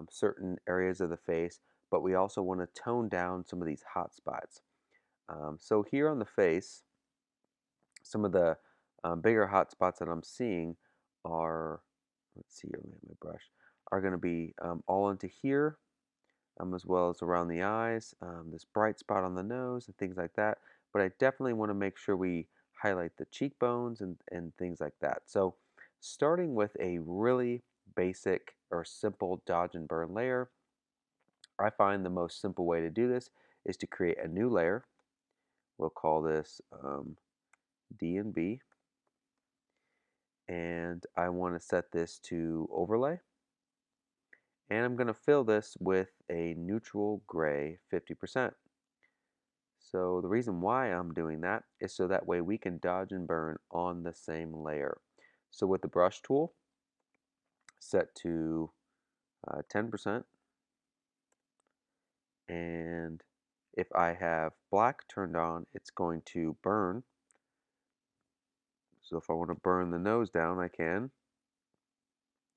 certain areas of the face, but we also want to tone down some of these hot spots. So here on the face, some of the bigger hot spots that I'm seeing are, let's see here, let me have my brush, are going to be all into here, as well as around the eyes, this bright spot on the nose and things like that. But I definitely want to make sure we highlight the cheekbones and things like that. So starting with a really basic or simple dodge and burn layer, I find the most simple way to do this is to create a new layer. We'll call this D and B. And I want to set this to overlay. And I'm going to fill this with a neutral gray 50%. So the reason why I'm doing that is so that way we can dodge and burn on the same layer. So with the brush tool, set to 10%. And if I have black turned on, it's going to burn. So if I want to burn the nose down, I can.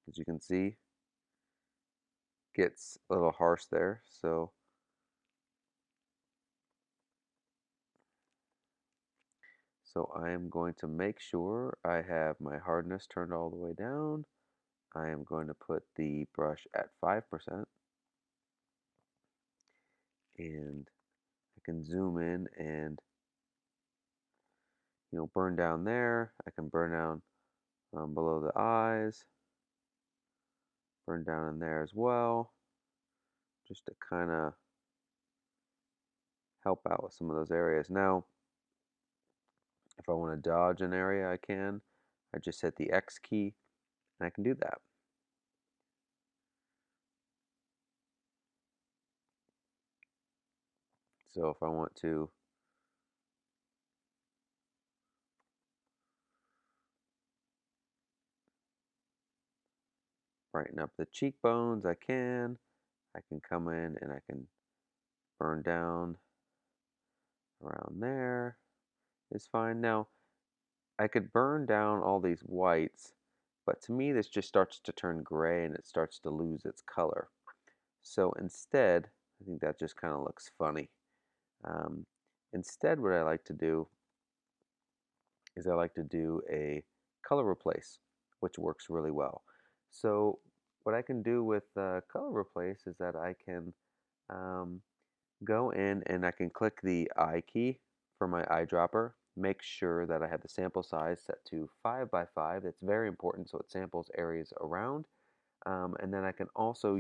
As you can see, gets a little harsh there. So I am going to make sure I have my hardness turned all the way down. I am going to put the brush at 5%, and I can zoom in and burn down there. I can burn down below the eyes, burn down in there as well, just to kind of help out with some of those areas. Now, if I want to dodge an area, I can. I just hit the X key, and I can do that. So if I want to brighten up the cheekbones, I can. I can come in and I can burn down around there. It's fine. Now, I could burn down all these whites, but to me this just starts to turn gray and it starts to lose its color. So instead, I think that just kind of looks funny. Um, Instead, what I like to do is I like to do a color replace, which works really well. So what I can do with color replace is that I can um, go in and I can click the I key for my eyedropper. Make sure that I have the sample size set to 5 by 5. It's very important so it samples areas around. And then I can also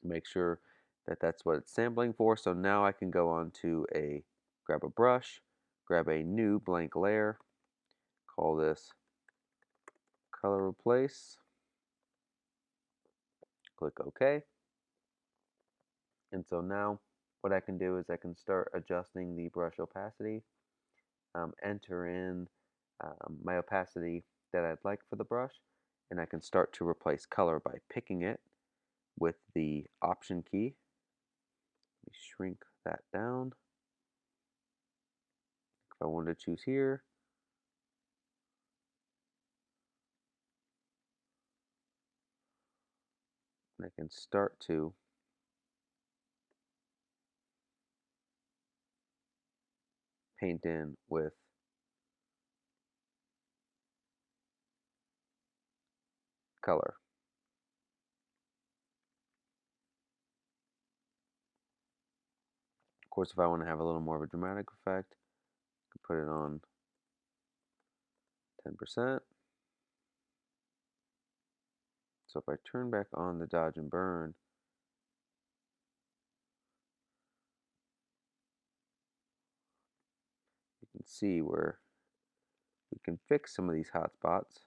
make sure that that's what it's sampling for. So now I can go on to grab a brush, grab a new blank layer, call this color replace, click OK. And so now what I can do is I can start adjusting the brush opacity, enter in my opacity that I'd like for the brush, and I can start to replace color by picking it with the Option key. Let me shrink that down. If I wanted to choose here, and I can start to paint in with color. Of course, if I want to have a little more of a dramatic effect, I can put it on 10%. So if I turn back on the dodge and burn, you can see where we can fix some of these hot spots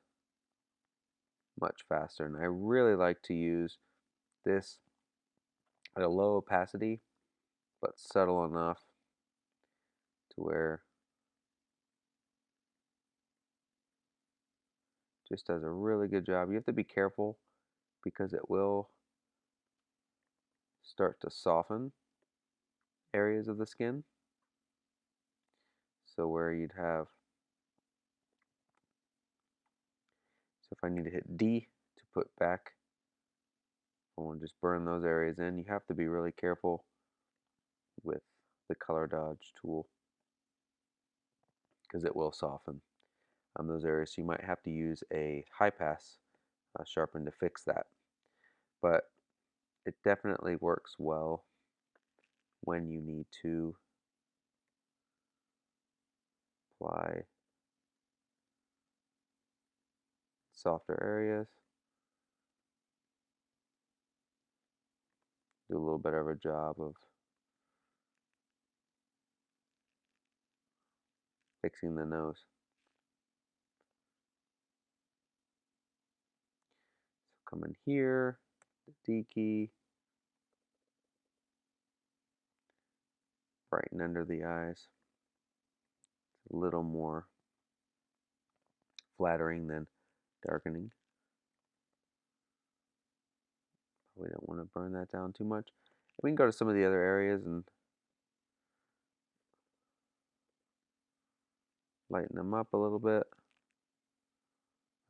much faster. And I really like to use this at a low opacity, but subtle enough to where it just does a really good job. You have to be careful because it will start to soften areas of the skin. So where you'd have, so if I need to hit D to put back, I want to just burn those areas in. You have to be really careful with the color dodge tool because it will soften those areas. So you might have to use a high pass sharpen to fix that. But it definitely works well when you need to apply softer areas. Do a little better of a job of fixing the nose. So come in here, the D key, brighten under the eyes. It's a little more flattering than darkening. We don't want to burn that down too much. We can go to some of the other areas and lighten them up a little bit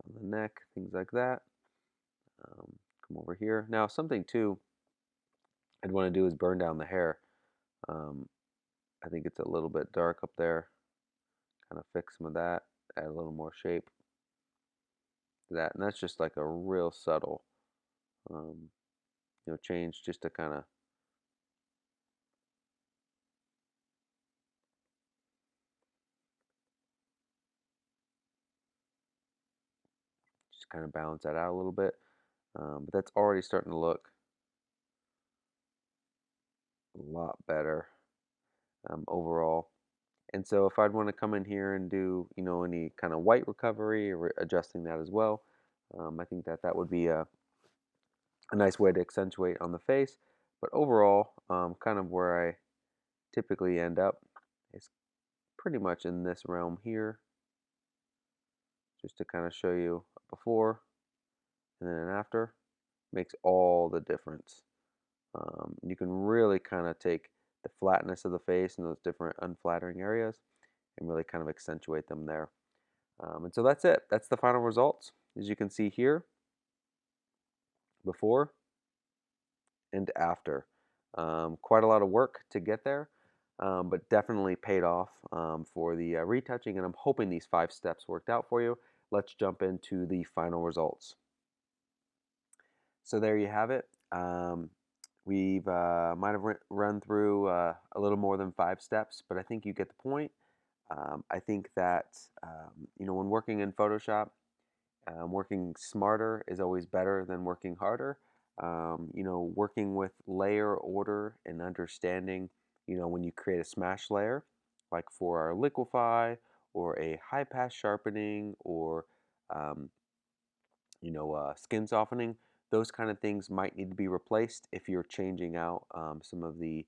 on the neck, things like that. Come over here. Now, something too I'd want to do is burn down the hair. Um, I think it's a little bit dark up there. Kind of fix some of that, add a little more shape to that, and that's just like a real subtle, um, change just to kind of balance that out a little bit. But that's already starting to look a lot better overall. And so if I'd want to come in here and do, any kind of white recovery or adjusting that as well, I think that that would be a nice way to accentuate on the face. But overall, kind of where I typically end up is pretty much in this realm here, just to kind of show you before and then an after. Makes all the difference. You can really kind of take the flatness of the face and those different unflattering areas and really kind of accentuate them there. And so that's it. That's the final results. As you can see here, before and after. Quite a lot of work to get there, but definitely paid off for the retouching, and I'm hoping these 5 steps worked out for you. Let's jump into the final results. So there you have it. We've might have run through a little more than 5 steps, but I think you get the point. I think that when working in Photoshop, working smarter is always better than working harder. Working with layer order and understanding, when you create a smash layer, like for our Liquify or a high pass sharpening or um, skin softening, those kind of things might need to be replaced if you're changing out some of the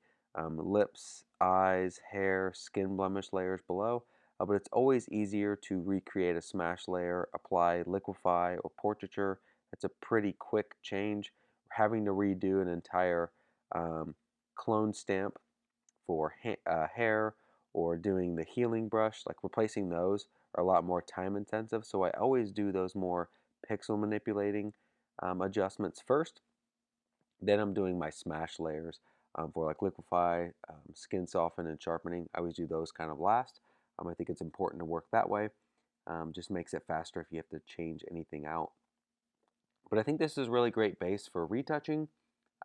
lips, eyes, hair, skin blemish layers below. But it's always easier to recreate a smash layer, apply Liquify or portraiture. It's a pretty quick change. Having to redo an entire um, clone stamp for hair or doing the healing brush, like replacing those are a lot more time intensive. So I always do those more pixel manipulating adjustments first. Then I'm doing my smash layers for like Liquify, skin soften, and sharpening. I always do those kind of last. I think it's important to work that way. Just makes it faster if you have to change anything out. But I think this is really great base for retouching.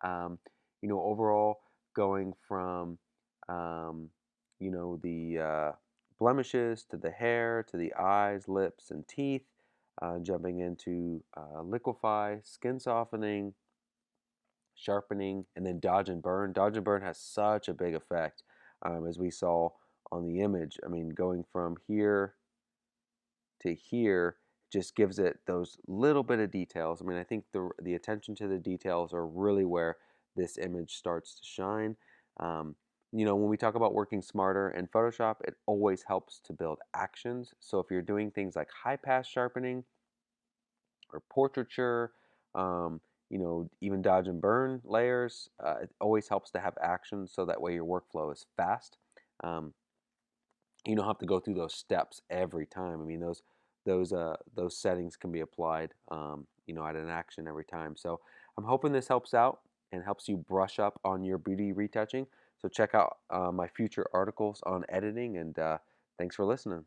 Um, Overall, going from the blemishes to the hair to the eyes, lips, and teeth, jumping into Liquify, skin softening, sharpening, and then dodge and burn. Dodge and burn has such a big effect, as we saw on the image. I mean, going from here to here just gives it those little bit of details. I mean, I think the attention to the details are really where this image starts to shine. Um, when we talk about working smarter in Photoshop, it always helps to build actions. So if you're doing things like high pass sharpening or portraiture, um, even dodge and burn layers, it always helps to have actions so that way your workflow is fast. Um, you don't have to go through those steps every time. I mean, those settings can be applied, at an action every time. So I'm hoping this helps out and helps you brush up on your beauty retouching. So check out my future articles on editing, and thanks for listening.